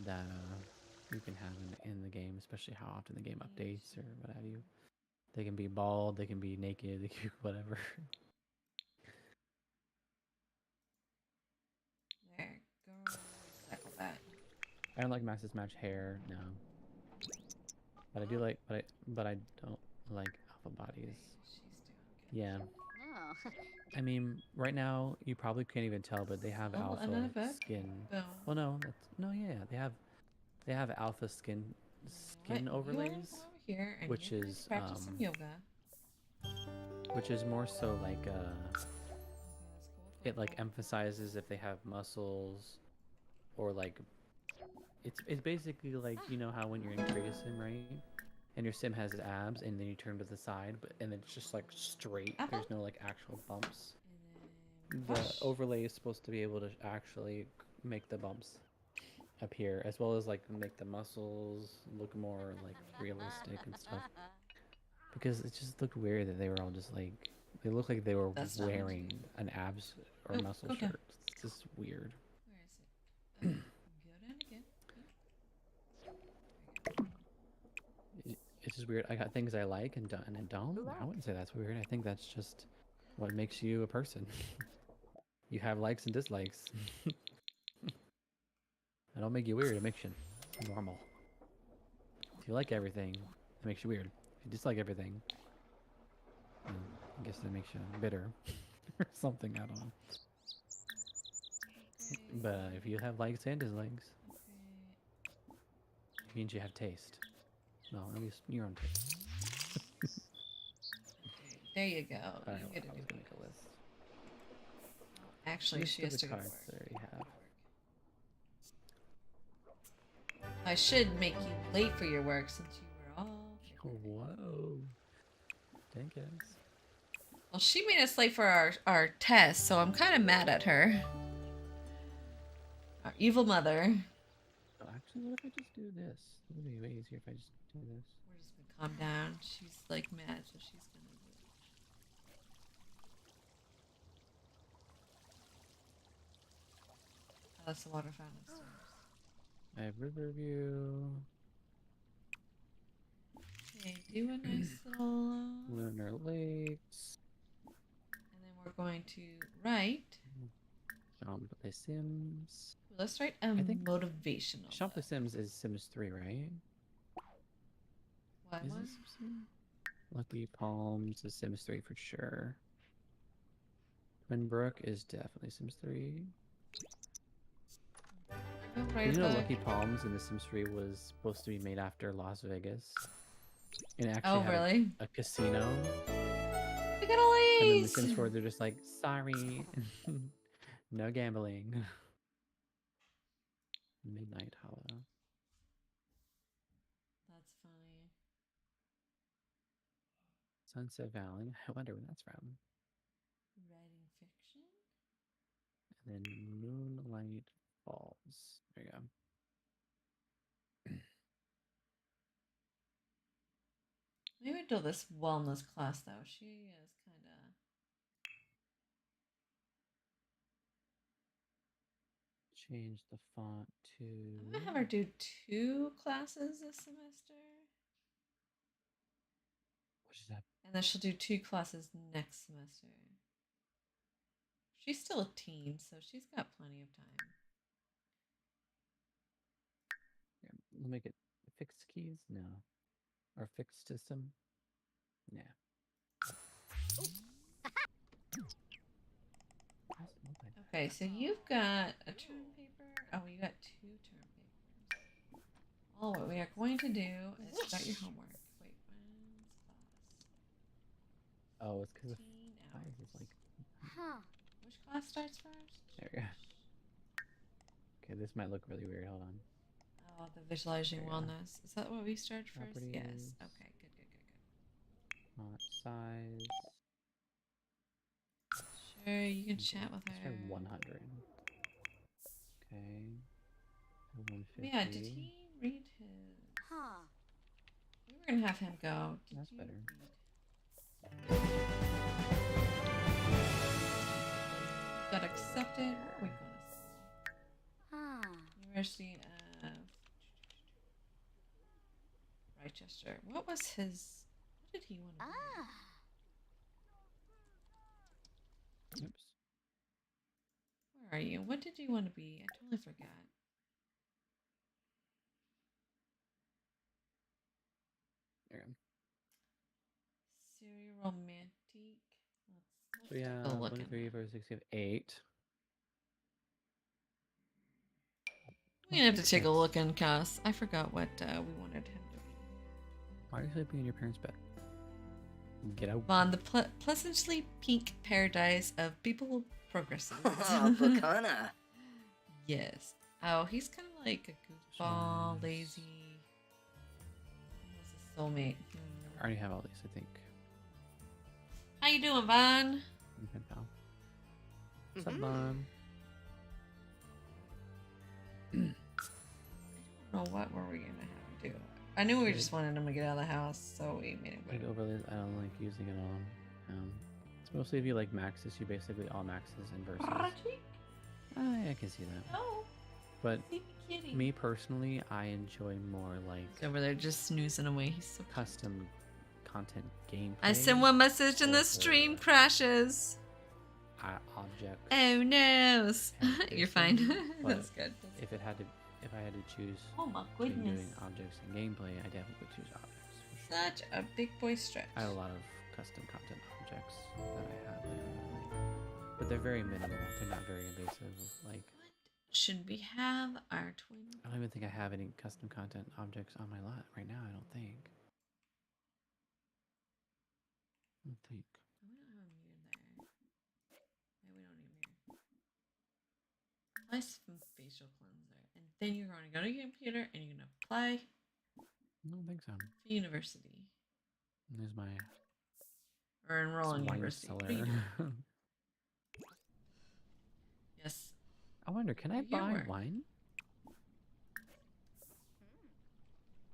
that you can have in the game, especially how often the game updates or what have you. They can be bald, they can be naked, they can be whatever. There. Go recycle that. I don't like Maxis Match hair, no. But I do like, but I don't like alpha bodies. She's doing good. Yeah. Oh. I mean, right now you probably can't even tell, but they have Oh, alpha another book? skin. Boom. Well, no, yeah, they have alpha skin What? You wanna overlays, go over here and which you're going is to practice some yoga. which is more so like Okay, let's go it like emphasizes if they have muscles, or like it's basically like, you know how when you're in Creative Sim, right? And your sim has abs, and then you turn to the side, but and it's just like straight. Uh-huh. There's no like actual bumps. And The then wash. overlay is supposed to be able to actually make the bumps appear, as well as like make the muscles look more like realistic and stuff. Because it just looked weird that they were all just like, they looked like they were That's not what wearing an abs or Oh, muscle go down. shirt. It's just weird. Where is it? Go down again. It's just weird. I got things I like and don't. I wouldn't say that's weird. I think that's just what makes you a person. You have likes and dislikes. That don't make you weird. It makes you normal. If you like everything, it makes you weird. If you dislike everything, I guess that makes you bitter or something. I don't know. But if you have likes and dislikes, it means you have taste. Well, at least your own taste. There you go. I You don't get know. a I was new gonna go with. Actually, List she of has the to go to cards work. I already have. I should make you late for your work since you were all. Whoa. Thank you. Well, she made us late for our test, so I'm kind of mad at her. Our evil mother. Oh, actually, what if I just do this? It would be way easier if I just do this. We're just gonna calm down. She's like mad, so she's gonna do it. Oh, that's the water fountain upstairs. I have Riverview, Okay, do a nice little. Lunar Lakes, And then we're going to write. Jump the Sims. Let's write a I think motivational. Jump the book. Sims is Sims 3, right? What Is one? it Sims 3? Lucky Palms is Sims 3 for sure. Twinbrook is definitely Sims 3. Oh, Did write you a know book. Lucky Palms in The Sims 3 was supposed to be made after Las Vegas? And it actually Oh, had really? a casino. Look at all And then The these! Sims 4, they're just like, sorry, no gambling. Midnight Hollow. That's funny. Sunset Valley. I wonder where that's from. Writing fiction? And then Moonlight Falls. There you go. Maybe do this wellness class though. She is kind of. Change the font to. I'm gonna have her do 2 classes this semester, What is that? and then she'll do 2 classes next semester. She's still a teen, so she's got plenty of time. Yeah, we'll make it fixed keys? No. Or fixed system? Yeah. Okay, so you've got a term paper. Oh, you got 2 term papers. Well, what we are going to do is start your homework. Wait, when's class? Oh, it's because of 15 why hours. is this like Huh. Which class starts first? there we go. Okay, this might look really weird. Hold on. Oh, the visualizing There we go. wellness. Is that what we start first? Yes. Properties. Okay, good, good, good, good. Font size. Sure, you can Okay, chat with let's try her. 100. Okay. 150. Yeah, did he read his? Huh. We were gonna have him go. Did That's you better. read? Got accepted. Where are we going to school? Huh. University of Rochester. What was his? What did he want to Ah. be? Oops. Where are you? What did you want to be? I totally forgot. There we go. Serial romantic. Let's So yeah, take a look 1, at 3, that. 4, 6, 7, 8. We're gonna have to take a look in Cass. I forgot what we wanted him to be. Why are you sleeping in your parents' bed? Get out. Vaughn, the pleasantly pink paradise of people progresses. Bacana. Yes. Oh, he's kind of like a goofball, Nice. lazy. He's a soulmate. I already have all these, I think. How you doing, Vaughn? Okay, pal. What's up, Mom? I don't know what were we gonna have him do. I knew we just wanted him to get out of the house, so we made him Like wait. overlays, I don't like using it all. It's mostly if you like maxes, you basically all maxes and verses. I can see that. No, But see me kitty. me personally, I enjoy more like He's over there just snoozing away. He's so. custom content gameplay. I sent one message and the over stream crashes. Objects. Oh no! and You're fine. facing, but That's good. If I had to choose Oh my between goodness! doing objects and gameplay, I definitely would choose objects. For sure. Such a big boy stretch. I have a lot of custom content objects that I have that I like, but they're very minimal. They're not very invasive. Like Should we have our twin? I don't even think I have any custom content objects on my lot right now. I don't think. We don't have a mirror there. No, we don't need a mirror. Apply some facial cleanser, and then you're going to go to your computer and you're going to apply I don't think so. to university There's my or enroll in wine university. What are you cellar. doing? Yes. I wonder, can I Do your buy work. wine?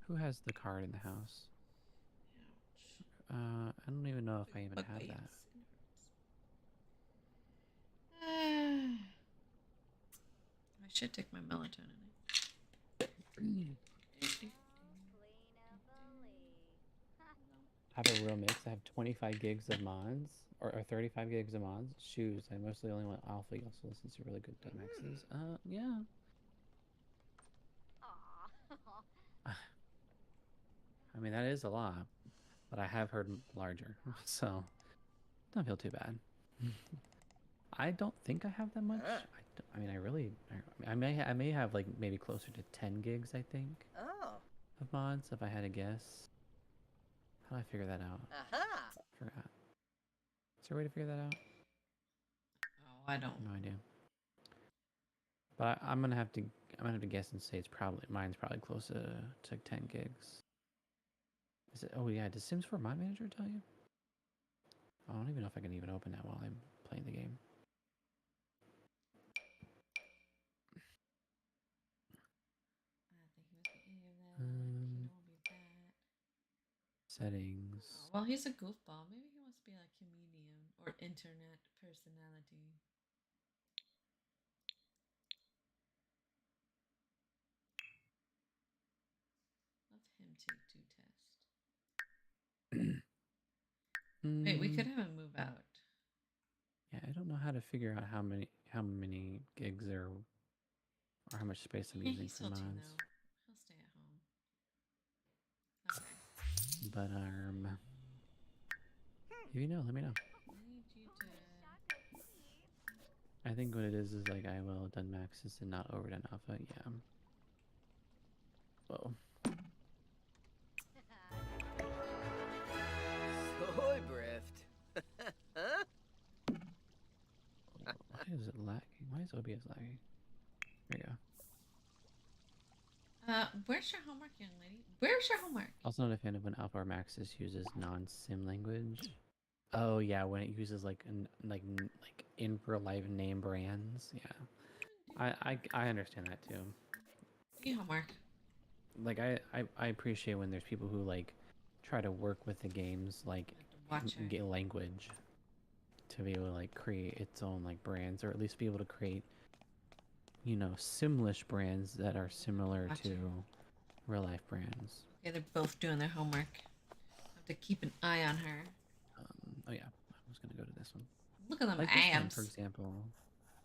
Who has the card in the house? I don't even know if I even Bug have bites. that. I should take my melatonin. I have a real mix. I have 25 gigs of mods, or 35 gigs of mods. Shoes. I mostly only want alpha. You also listen to really good mixes. Yeah. I mean, that is a lot, but I have heard larger, so don't feel too bad. I don't think I have that much. I mean, I may have like maybe closer to 10 gigs, I think, of mods if I had to guess. How do I figure that out? Forgot. Is there a way to figure that out? Oh, I don't. No idea. But I'm gonna have to guess and say mine's probably close to 10 gigs. Is it? Oh yeah. Does Sims 4 Mod Manager tell you? I don't even know if I can even open that while I'm playing the game. Settings. Oh, well, he's a goofball. Maybe he wants to be like a comedian or internet personality. Let him take 2 tests. Wait, we could have him move out. Yeah, I don't know how to figure out how many gigs there or how much space I'm using for mods. He'll stay at home. Okay. But if you know, let me know. I need you to. I think what it is like I will have done maxes and not overdone alpha. Yeah. Whoa. Soy brift. Why is it lagging? Why is OBS lagging? There you go. Where's your homework, young lady? Where's your homework? Also not a fan of when alpha or maxis uses non-sim language. Oh yeah, when it uses like in real life name brands. Yeah, I understand that too. Your homework. Like I appreciate when there's people who like try to work with the games like get language to be able to like create its own like brands, or at least be able to create, you know, simlish brands that are similar to real life brands. Okay, they're both doing their homework. I have to keep an eye on her. Oh yeah, I was gonna go to this one. Look at them like abs. For example,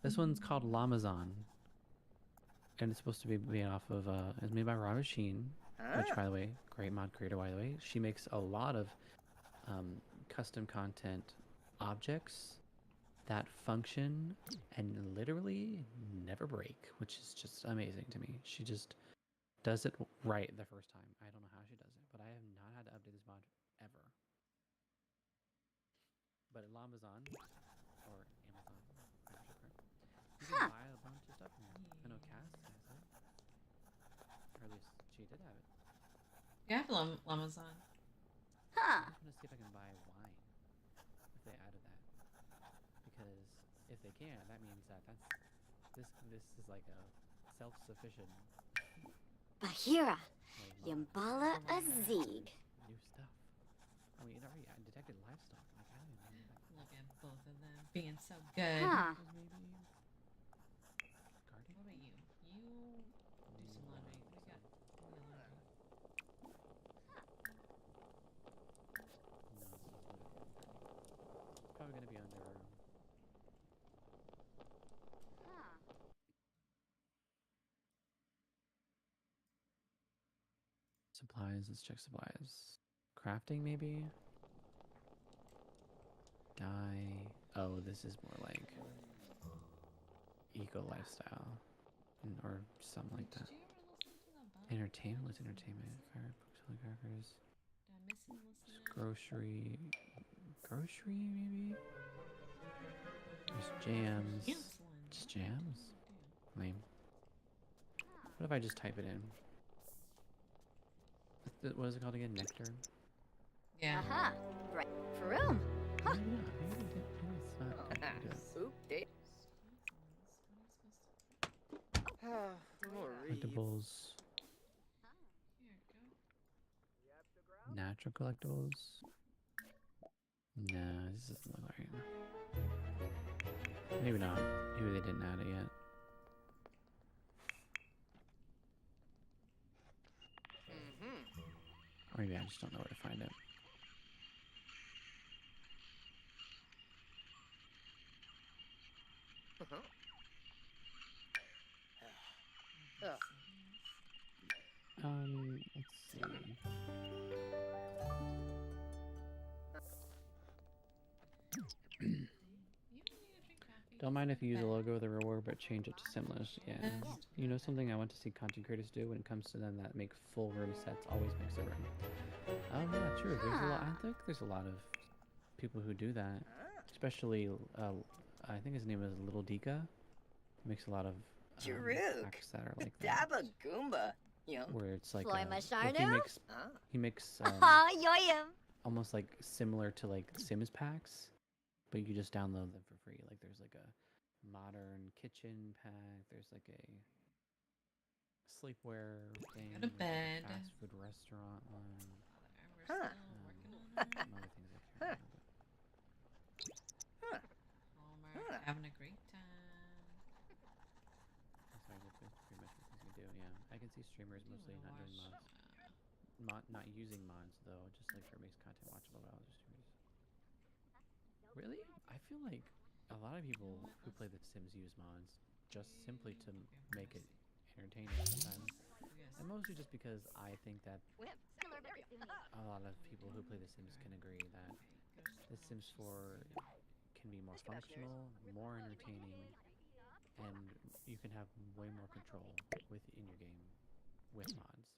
this one's called Lamazon, and it's supposed to be made off of it's made by Raw Machine, which by the way, great mod creator by the way. She makes a lot of custom content objects that function and literally never break, which is just amazing to me. She just does it right the first time. I don't know how she does it, but I have not had to update this mod ever. But at Amazon, or Amazon, you can buy a bunch of stuff from here. I know Cass has it, or at least she did have it. You have Lamazon. Huh. I just want to see if I can buy wine if they added that, because if they can, that means that this is like a self-sufficient. Bahira. Like, Yambala Azig. new stuff. I mean, it already detected livestock. Like, I don't even know that. Look at both of them being so good. Huh. Maybe Guardian? What about you? You do some laundry. We got your laundry. No, probably gonna be under. Huh. Supplies, let's check supplies. Crafting, maybe? Dye. Oh, this is more like eco lifestyle. Or something like that. Did you ever listen to the bug? Entertainment? What's entertainment? Firebooks, telegraphers. Did I miss him listening? Grocery. Grocery, maybe? There's jams. Insulin. Just jams? Lame. What if I just type it in? What is it called again? Nectar? Yeah. Aha. Right. Faroom. Huh. Maybe not. Maybe it's not. Maybe do it. Soup date. Collectibles. Here, go. Natural collectibles. Nah, this doesn't look right. Maybe not. Maybe they didn't add it yet. Or maybe I just don't know where to find it. Let's see. Don't mind if you use the logo of the reward, but change it to Simlish. Yeah. You know something I want to see content creators do when it comes to them that make full room sets always makes a room. Yeah, true. There's a lot. I think there's a lot of people who do that. Especially, I think his name is Little Dika. He makes a lot of packs that are like that. Dabba Goomba. Where it's like Floy well, he makes Yoyum. almost like similar to like Sims packs, but you just download them for free. Like there's like a modern kitchen pack. There's like a sleepwear thing. Go to bed. Fast food restaurant one. We're still working on it. Some other things I can't remember. Hallmark, having a great time. Sorry, that's pretty much what we do. Yeah, I can see streamers mostly not doing mods, not using mods though, just like for makes content watchable by other streamers. Really? I feel like a lot of people who play The Sims use mods just simply to make it entertaining sometimes. And mostly just because I think that a lot of people who play The Sims can agree that The Sims 4 can be more functional, more entertaining, and you can have way more control within your game with mods.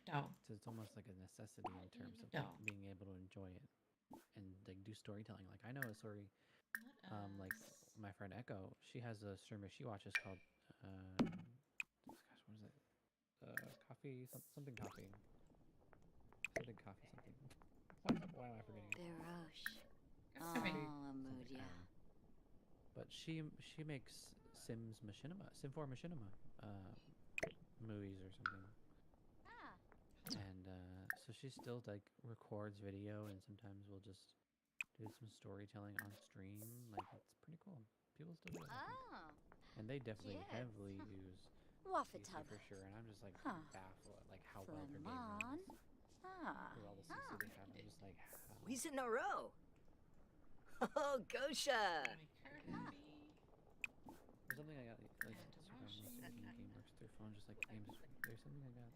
So it's almost like a necessity in terms of like, being able to enjoy it and like do storytelling. Like I know a story, like my friend Echo, she has a streamer she watches called, gosh, what is it? Coffee, something coffee. Something coffee, something. Why am I forgetting it? Birosh. Something Amudia. But she makes Sim 4 Machinima movies or something. And so she still like records video, and sometimes we'll just do some storytelling on stream. Like it's pretty cool. People still do it. And they definitely heavily use CC for sure. And I'm just like baffled at like how well their game runs. With all the CC they have, I'm just like how. We in a row. Oh, Gosha. There's something I got like most of the game works through phone, just like games. There's something I got.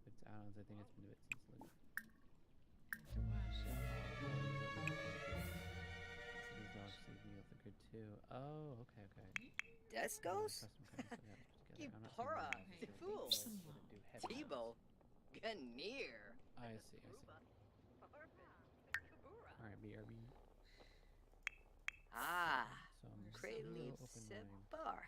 It's add-ons. I think it's been a bit since like. These dogs sleeping up good too. Oh, okay. Descos? Gipora, Fool, Tebow, Ganir. I see. Alright, BRB. So I'm just a Krayli little open-minded. Sebar.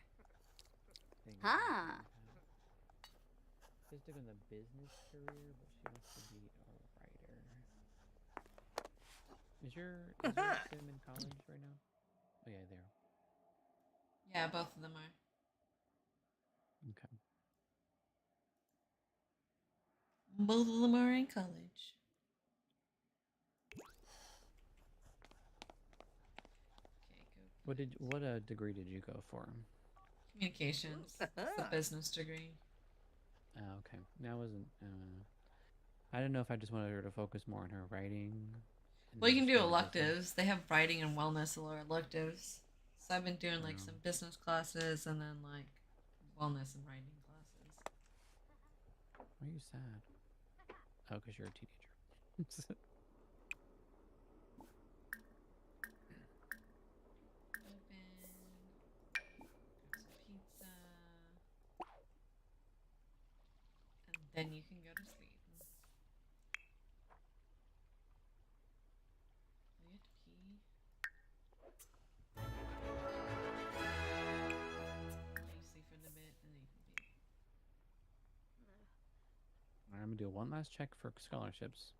She's doing the business career, but she wants to be a writer. Is your Sim in college right now? Oh yeah, there. Yeah, both of them are. Okay. Both of them are in college. Okay, go. What degree did you go for? Communications. It's a business degree. Oh, okay. That wasn't. I didn't know if I just wanted her to focus more on her writing. Well, you can do electives. They have writing and wellness electives. So I've been doing like some business classes and then like wellness and writing classes. Why are you sad? Oh, because you're a teenager. Then you can go to sleep. You have to pee. You sleep for a bit and then you can pee. Alright, I'm gonna do one last check for scholarships.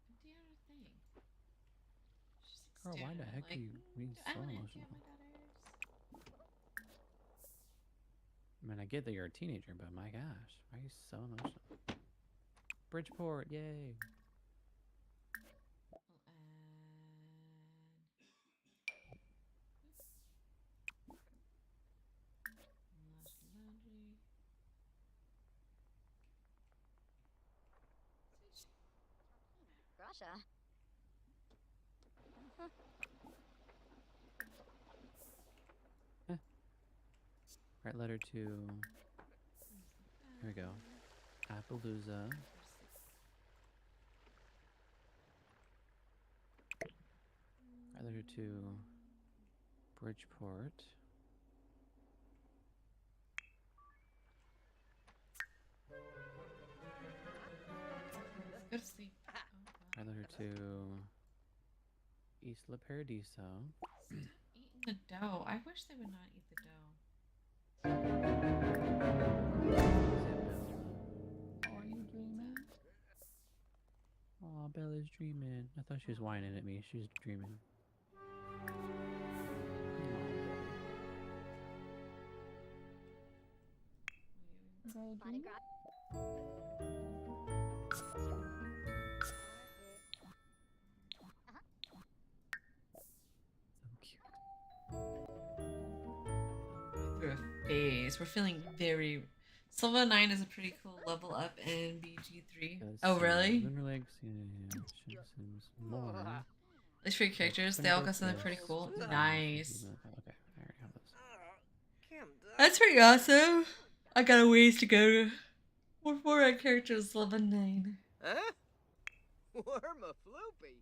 What the other thing? Girl, why the heck are you being so emotional? I mean, I get that you're a teenager, but my gosh, why are you so emotional? Bridgeport, yay! Sasha. Write letter to. Here we go. Appaloosa. Write letter to Bridgeport. Go to sleep. Write letter to Isla Paradiso. Eating the dough. I wish they would not eat the dough. Are you dreaming? Aw, Bella's dreaming. I thought she was whining at me. She's dreaming. Body grab. So cute. Through a phase. We're feeling very. Silva 9 is a pretty cool level up in BG3. Oh, really? Lunar Lakes, yeah. More. At least for your characters, they all got something pretty cool. Nice. Okay, I already have those. That's pretty awesome. I got a ways to go before our characters level 9. Huh? Worm a floopy.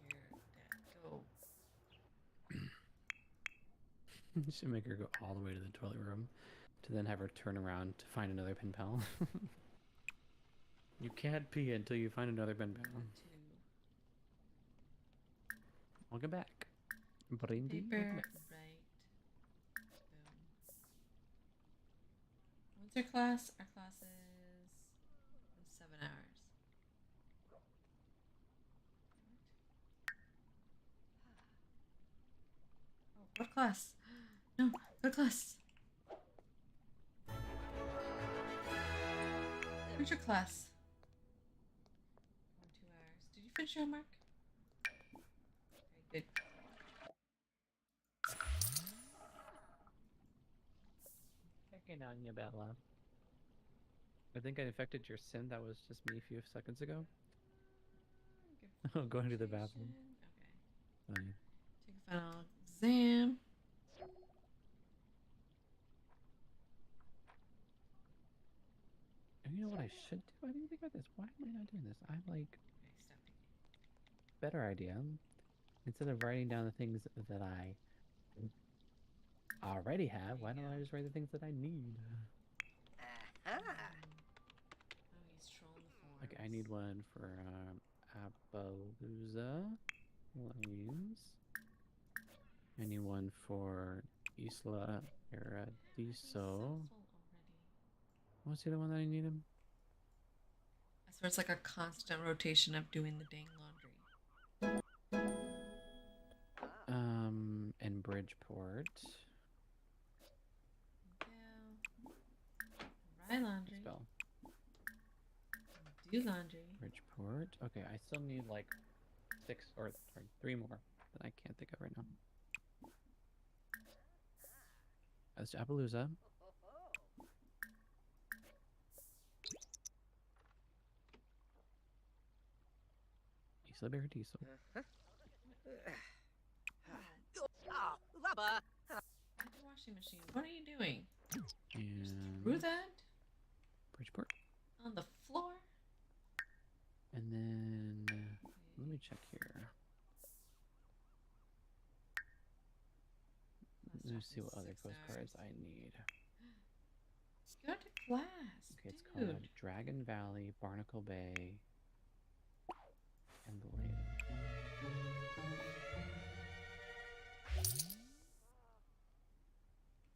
Here, Dad, go. You should make her go all the way to the toilet room to then have her turn around to find another pen pal. You can't pee until you find another pen pal. Welcome back. Brindy. Paper, Welcome back. right. Boom. What's our class? Our class is in 7 hours. Oh, what class? No, what class? Where's your class? 2 hours. Did you finish your homework? Very good. Checking on you, Bella. I think I infected your sim. That was just me a few seconds ago. Oh, going to the bathroom. Okay. Funny. Take a final exam. And you know what I should do? I didn't think about this. Why am I not doing this? I'm like, Okay, stop thinking. better idea. Instead of writing down the things that I already have, why don't I just write the things that I need? Ah. Oh, he's trolling the forums. Okay, I need one for Appaloosa. Loans. I need one for Isla Paradiso. What's the other one that I need him? So it's like a constant rotation of doing the dang laundry. And Bridgeport. Yeah. Write laundry. Spell. Do laundry. Bridgeport. Okay, I still need like 6 or sorry, 3 more that I can't think of right now. That's Appaloosa. Isla Paradiso. Oh, lava. At the washing machine. What are you doing? And Threw that Bridgeport. on the floor? And then let me check here. Let me see what other postcards I need. Go to class. Okay, it's dude. called Dragon Valley, Barnacle Bay, and the Lake.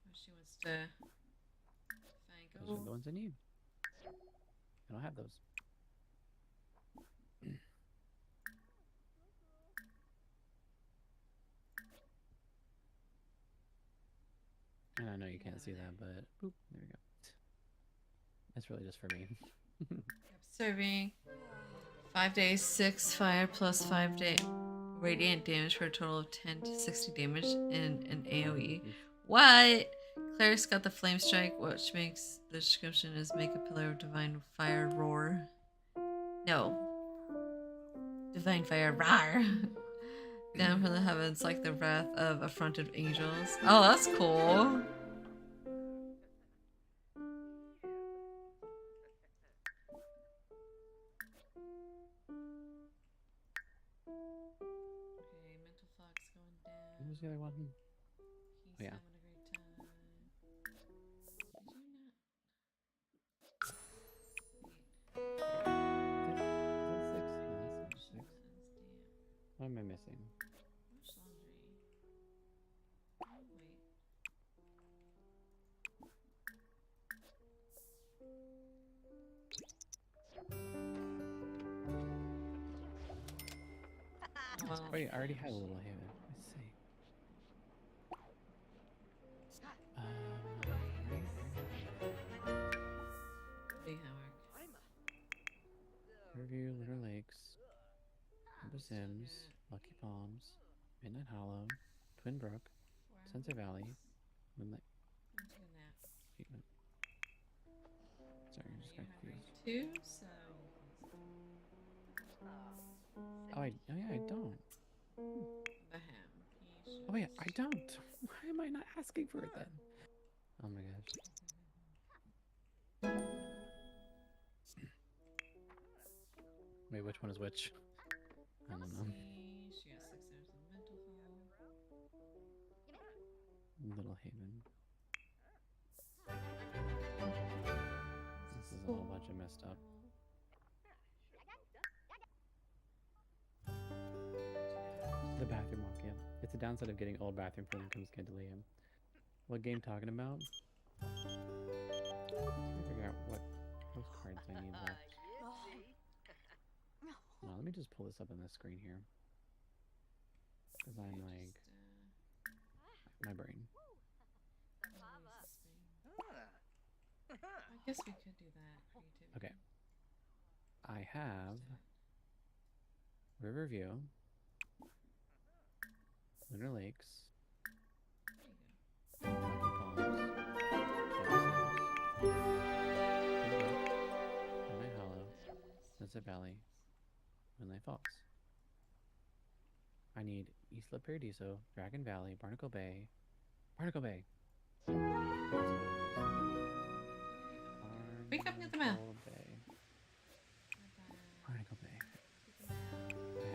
Oh, she wants to find Those are the ones I need. I don't have those. And I know you can't see that, but boop, there we go. That's really just for me. Observing. 5 days, 6 fire plus 5 day radiant damage for a total of 10 to 60 damage in an AoE. What? Clerics got the flame strike, which makes the description is make a pillar of divine fire roar. No. Divine fire roar. Down from the heavens like the wrath of affronted angels. Oh, that's cool. Okay, mental fog's going down. What was the other one? He's Oh, yeah. having a great time. Did you not? What am I missing? Wash laundry. Oh, wait. Well, Oh, yeah, I already had a little haven. Let's see. big homework. Review Litter Lakes, Amber Sims, Lucky Palms, Midnight Hollow, Twin Brook, Sunset Valley, Moonlight. I'm doing that. Treatment. Sorry, I just You got have confused. two, so. Oh, yeah, I don't. Ahem. Oh, wait, I don't. Why am I not asking for it then? Oh my gosh. Wait, which one is which? I don't know. She got 6 hours of mental health. Little Haven. This is a whole bunch of messed up. The bathroom walk, yeah. It's a downside of getting old bathroom food when it comes to Liam. What game talking about? Trying to figure out what postcards I need left. No, let me just pull this up on the screen here. Because I'm like, my brain. I guess we could do that. Creativity. Okay. I have Riverview, Lunar Lakes, There you go. Lucky Palms, Midnight Hollow, Sunset Valley, Moonlight Falls. I need Isla Paradiso, Dragon Valley, Barnacle Bay. Barnacle Bay! Wake up and get the mail. Barnacle Bay. Barnacle Bay. I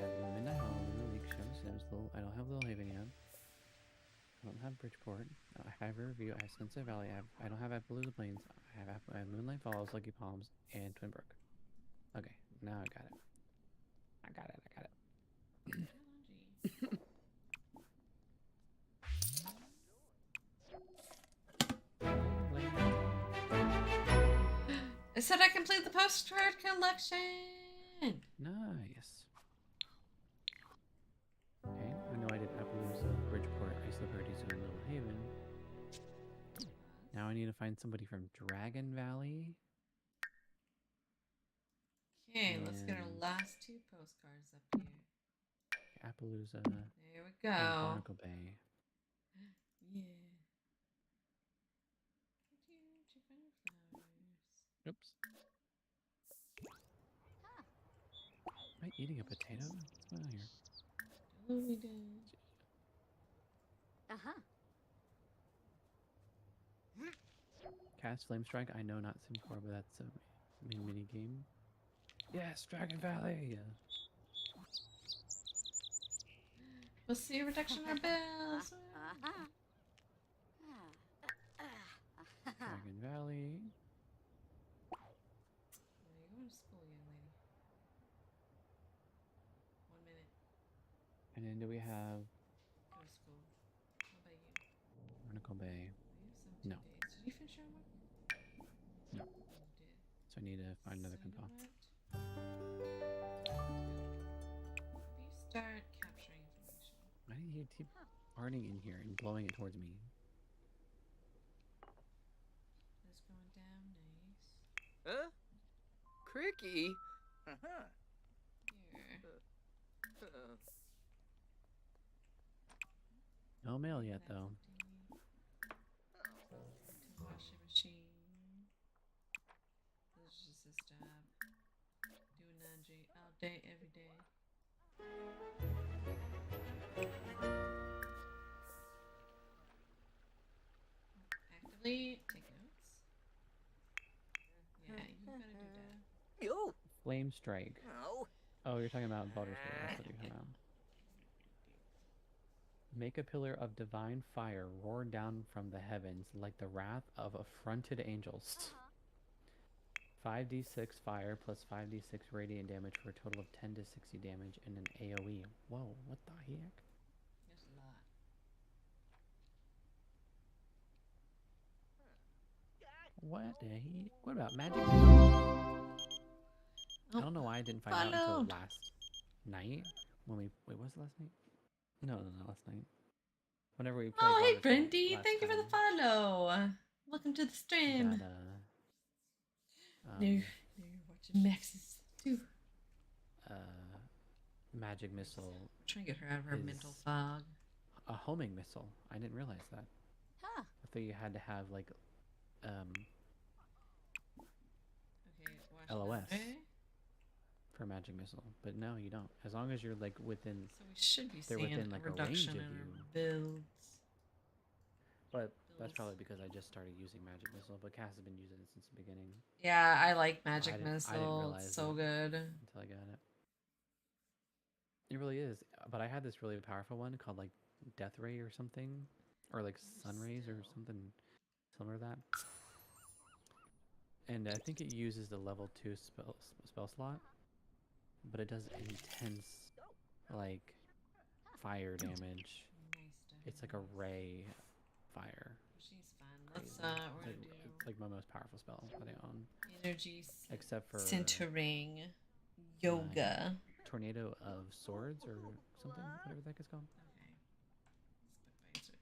have Midnight Hollow, Lunar Lake, Shadow Sims, I don't have Little Haven yet. I don't have Bridgeport. I have Riverview. I have Sunset Valley. I don't have Appaloosa Plains. I have Moonlight Falls, Lucky Palms, and Twin Brook. Okay, now I got it. I got it. I said I complete the postcard collection. Nice. Okay, I know I did Appaloosa, Bridgeport, Isla Paradiso, and Little Haven. Now I need to find somebody from Dragon Valley. Okay, let's get our And- last 2 postcards up here. Appaloosa, There we go. and Barnacle Bay. Yeah. Did you find your flowers? Oops. Am I eating a potato? What's going on here? Oh, we did. Cast Flame Strike. I know not Sim4, but that's a mini game. Yes, Dragon Valley. We'll see a reduction in our bills. Dragon Valley. Are you going to school, young lady? 1 minute. And then do we have Go to school. How about you? Barnacle Bay? We have 17 No. days. Did you finish your homework? No. Oh, you did. So I need to find another So you know compile. what? You start capturing information. Why do you keep farting in here and blowing it towards me? It's going down. Nice. Huh? Cricky? Here. No mail yet, That's though. empty. Update every day. Actively take notes. Yeah, you gotta do that. Yo. Flame strike. Oh. Oh, you're talking about Baldur's Gate. That's what you're talking about. Make a pillar of divine fire roar down from the heavens like the wrath of affronted angels. 5d6 fire plus 5d6 radiant damage for a total of 10 to 60 damage in an AoE. Whoa, what the heck? There's a lot. What the heck? What about magic missile? I don't know why I didn't find out until followed. last night when we wait. Was it last night? No, not last night. Whenever we played. Oh, hey, Baldur's Gate Brendy. last Thank you for the time, follow. Welcome to the stream. that, Now you're watching Max's too. magic missile, Trying to get her out of her is- mental fog. a homing missile. I didn't realize that. Huh. I thought you had to have like, Okay, watch LOS. that, okay? for magic missile, but no, you don't. As long as you're like within. So we should be They're seeing within, a like, a range reduction of in our you. builds. But that's Builds. probably because I just started using magic missile. But Cass has been using it since the beginning Yeah, I like Magic I didn't Missile. realize It's so it. good. until I got it. It really is. But I had this really powerful one called like Death Ray or something, or like Sun Rays or something similar to that. And I think it uses the level 2 spell slot, but it does intense like fire damage. Nice to It's like have. a ray fire. She's fine. Let's Crazy. we're gonna It's like my most powerful spell that I own, energy except for centering yoga. Tornado of Swords or something, whatever that is called. Okay. It's gonna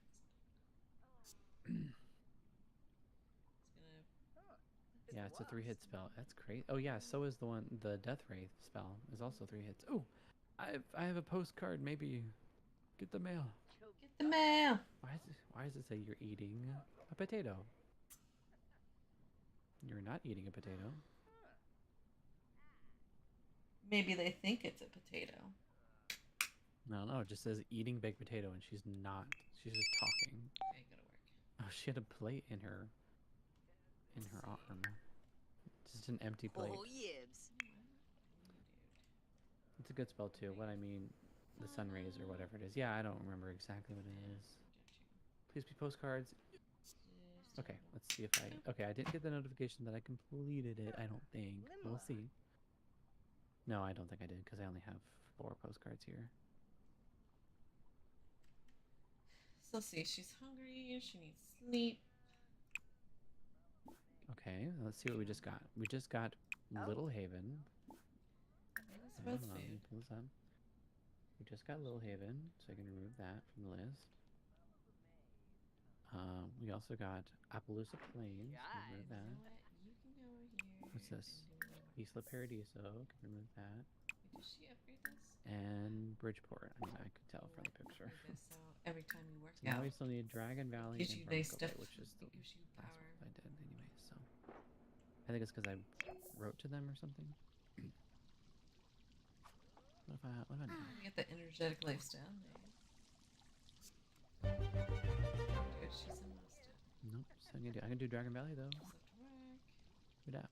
Yeah, it's a 3-hit spell. That's great. Oh yeah, so is the Death Ray spell is also 3 hits. Oh, I have a postcard. Maybe get the mail. get the mail. Why does it say you're eating a potato? You're not eating a potato. Maybe they think it's a potato. No, it just says eating baked potato, and she's not. She's just talking. Okay, go to work. Oh, she had a plate in her arm. Just an empty plate. Oh, yibs. It's a good spell too. What I mean, the sun rays or whatever it is. Yeah, I don't remember exactly what it is. Please be postcards. Okay, let's see if okay, I didn't get the notification that I completed it, I don't think. We'll see. No, I don't think I did, because I only have 4 postcards here. So see, she's hungry, she needs sleep. Okay, let's see what we just got. We just got Little Haven. What's Hold on, let me food? pull this up. We just got Little Haven, so I can remove that from the list. We also got Appaloosa Plains. Can remove You that. know what? You can go here. What's this? Isla Paradiso. Can remove that. Wait, did she upgrade this? And Bridgeport. I mean, I could tell from the picture. Upgrade this, so every time you work So now out, we still need Dragon Valley gives and you nice Barnacle Bay, stuff. which is the It gives you last power. ones I did anyway. So I think it's because I wrote to them or something. What if I You do? get the energetic lifestyle. Dude, she's almost done. Nope. So I can do Dragon Valley though. Just have to work. Who dat?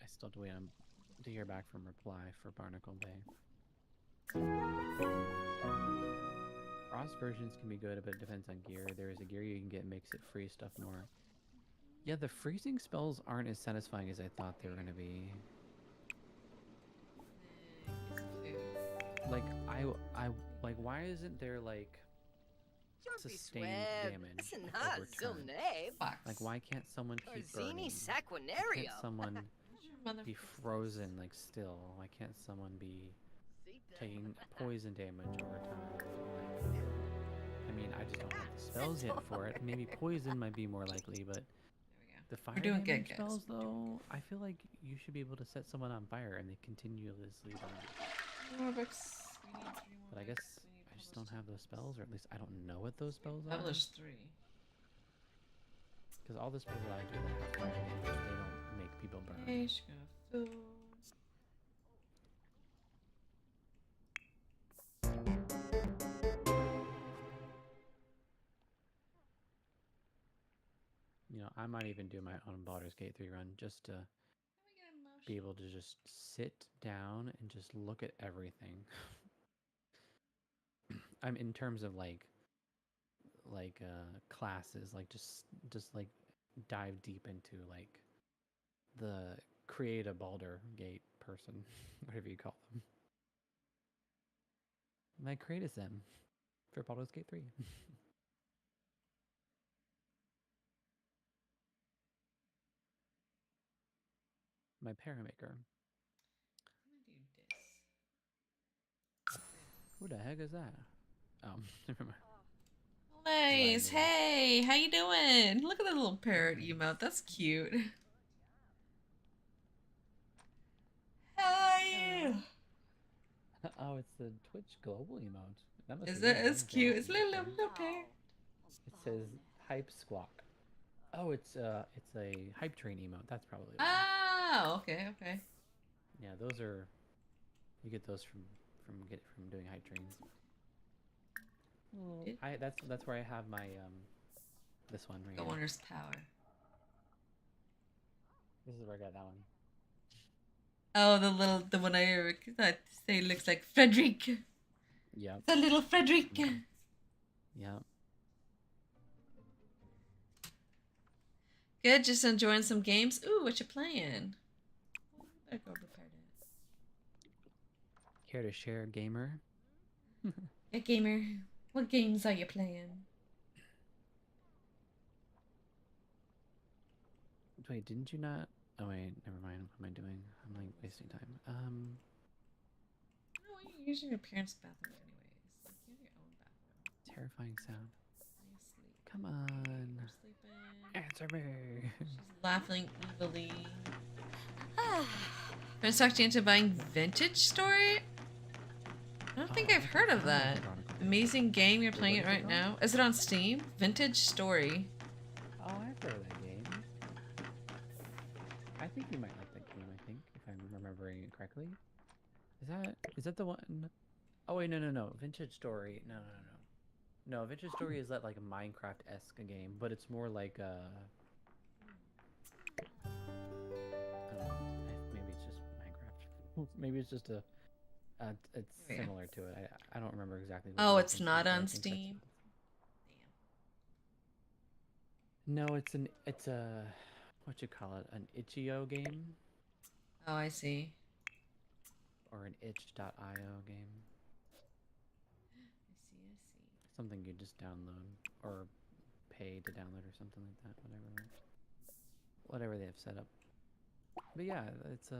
I still have to wait to hear back from reply for Barnacle Bay. Frost versions can be good, but it depends on gear. There is a gear you can get makes it freeze stuff more. Yeah, the freezing spells aren't as satisfying as I thought they were gonna be. Like like why isn't there like sustained damage over turn? Like why can't someone keep burning? Why can't someone be frozen like still? Why can't someone be taking poison damage over time? Like, I mean, I just don't have the spells yet for it. Maybe poison might be more likely, but the fire doing good, damage guys. spells though, I feel like you should be able to set someone on fire and they continuously burn. But I guess I just don't have those spells, or at least I don't know what those spells are. Publish 3. Because all the spells that I do that have fire damage, they don't make people burn. Okay, she's gonna food. You know, I might even do my own Baldur's Gate 3 run just to be able to just sit down and just look at everything. I'm in terms of classes, like just like dive deep into like the create a Baldur Gate person, whatever you call them. And I create a sim for Baldur's Gate 3. My Paramaker. I'm gonna do this. Who the heck is that? Oh, never mind. Nice. Hey, how you doing? Look at the little parrot emote. That's cute. How are you? Oh, it's the Twitch global emote. That must Is be it? it. It's cute. It's a little parrot. It says hype squawk. Oh, it's a hype train emote. That's probably it. Oh, okay, okay. Yeah, those are, you get those from doing hype trains. Well, that's where I have my this one right The here. Wondrous Power. This is where I got that one. Oh, the one I say looks like Frederick. Yep. The little Frederick. Yep. Good, just enjoying some games. Ooh, what you playing? Better go prepare that. Care to share, gamer? Hey, gamer. What games are you playing? Wait, didn't you not? Oh wait, never mind. What am I doing? I'm like wasting time. Oh, you're using your parents' bathroom anyways. Like, you have your own bathroom. Terrifying sound. Nice sleep. Come on. You're sleeping. Answer me. She's laughing evilly. Friends talked you into buying Vintage Story? I don't think I've heard of that. Amazing game, you're playing it right now. Is it on Steam? Vintage Story. Oh, I've heard of that game. I think you might like that game, I think, if I'm remembering it correctly. Is that the one? Oh wait, no. Vintage Story. No. No, Vintage Story is like a Minecraft-esque game, but it's more like I don't know, maybe it's just Minecraft. Maybe it's just it's similar to it. I don't remember exactly what Oh, the it's difference not is, but I on think Steam? No, it's a what you call it, an itch.io game Oh, I see. or an itch.io game. I see. Something you just download or pay to download or something like that. Whatever they have set up. But yeah, it's a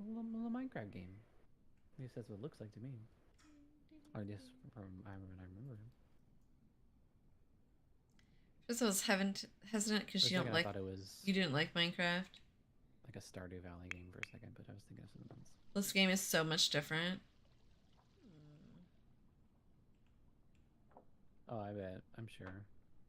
little Minecraft game. At least that's what it looks like to me. Or just from I remember. Just was hesitant because you don't like. I thought it was You didn't like Minecraft. like a Stardew Valley game for a second, but I was thinking of something else. This game is so much different. Oh, I bet. I'm sure.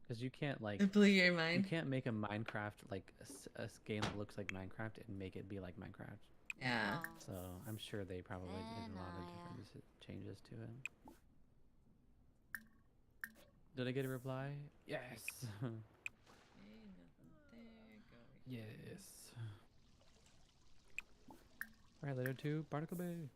Because you can't like. It blew your mind. You can't make a Minecraft like a game that looks like Minecraft and make it be like Minecraft. Yeah. So I'm sure they probably did a lot of different changes to it. Did I get a reply? Yes. Yes. Alright, later to Barnacle Bay.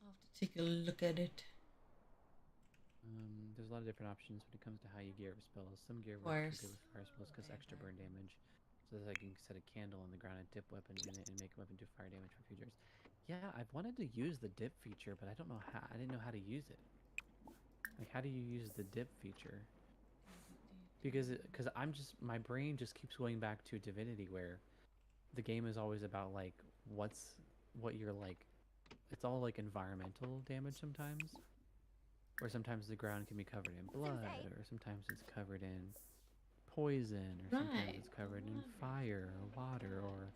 I'll have to take a look at it. There's a lot of different options when it comes to how you gear up spells. Some gear works good with fire spells because extra burn damage. So that I can set a candle on the ground and dip weapon in it and make a weapon do fire damage for futures. Yeah, I've wanted to use the dip feature, but I don't know how. I didn't know how to use it. Like, how do you use the dip feature? Because my brain just keeps going back to Divinity, where the game is always about like what you're like. It's all like environmental damage sometimes, or sometimes the ground can be covered in blood, or sometimes it's covered in poison, or sometimes it's covered in fire or water or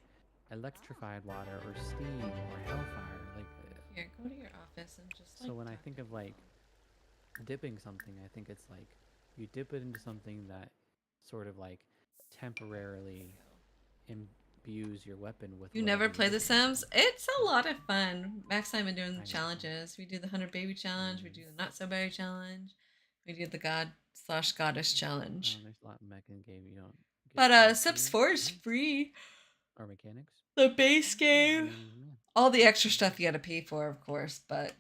electrified water or steam or hellfire. Like Here, go to your office and just. so when I think of like dipping something, I think it's like you dip it into something that sort of like temporarily imbues your weapon with. You whatever never you're play The dipping into. Sims? It's a lot of fun. Max and I have been doing I know. challenges. We do the 100 Baby Challenge. We do the Not So Berry Challenge. We do the God/Goddess Challenge. There's a lot of mech in the game you don't. But Sims 4 is free. Or mechanics. The base I game. mean, All the extra stuff you gotta pay for, of course, but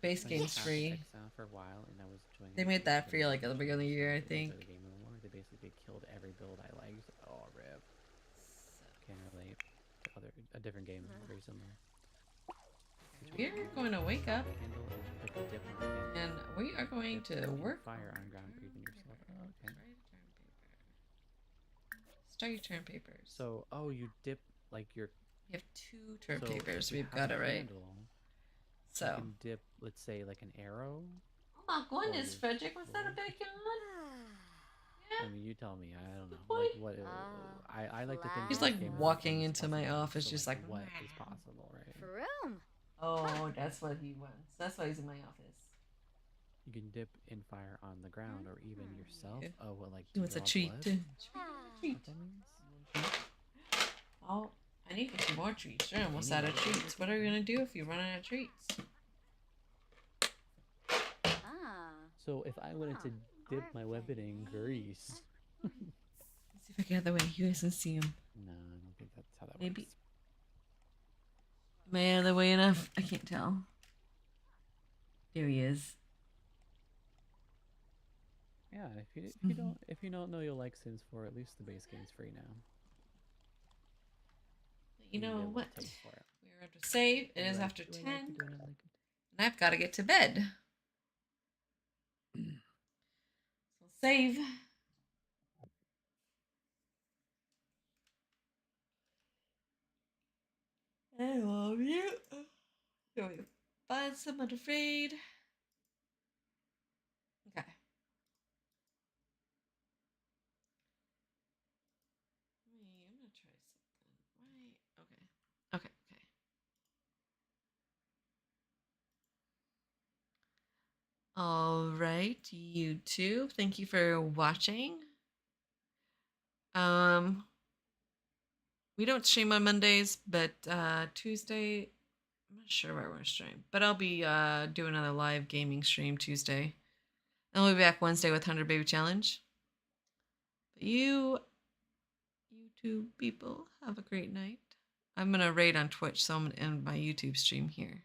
base I game's had free. Exile for a while, and I was enjoying They it. made that free like at the beginning of the year, I Didn't play think. the game anymore. They basically killed every build I liked. Oh, rip. Can't relate to a different game recently. We're going to wake up Handle is like a dip in the game. and we are going to work. Fire on ground breathing yourself. Oh, okay. Start your turn papers. So, you dip like your. We have 2 turn so papers. if you We've have got a it right. handle, you So. can dip, let's say, like an arrow. Oh my goodness, your Frederick, was that a sword. big yawn? I mean, you tell me. I don't know. Boy. Like what? I like to think. He's this like game is walking as into my possible, office, so, just like, what is possible, right? Vroom. Oh, that's what he wants. That's why he's in my office. You can dip in fire on the ground or even yourself. Yeah. Oh, well, like He wants a draw treat. blood? Treat. What that means? Oh, I need a few more treats. You're almost out of treats. What are we gonna do if you run out of treats? Ah. So if I wanted to dip my weapon in grease, Let's see if I get out of the way. You guys can see him. no, I don't think that's how that Maybe. works. Am I out of the way enough? I can't tell. There he is. Yeah, if you don't know you'll like Sims 4, at least the base game's free now. You know get a little what? taste for it. We're to save. It Do I is like after it? Do I 10. like it? Do I not like it? And I've got to get to bed. So save. I love you. Here we go. Find someone afraid. Okay. I'm gonna try something. Right. Okay. Okay. Okay. All right, YouTube. Thank you for watching. We don't stream on Mondays, but Tuesday, I'm not sure where we're gonna stream, but I'll be doing another live gaming stream Tuesday. And we'll be back Wednesday with 100 Baby Challenge. But you YouTube people, have a great night. I'm gonna raid on Twitch, so I'm gonna end my YouTube stream here.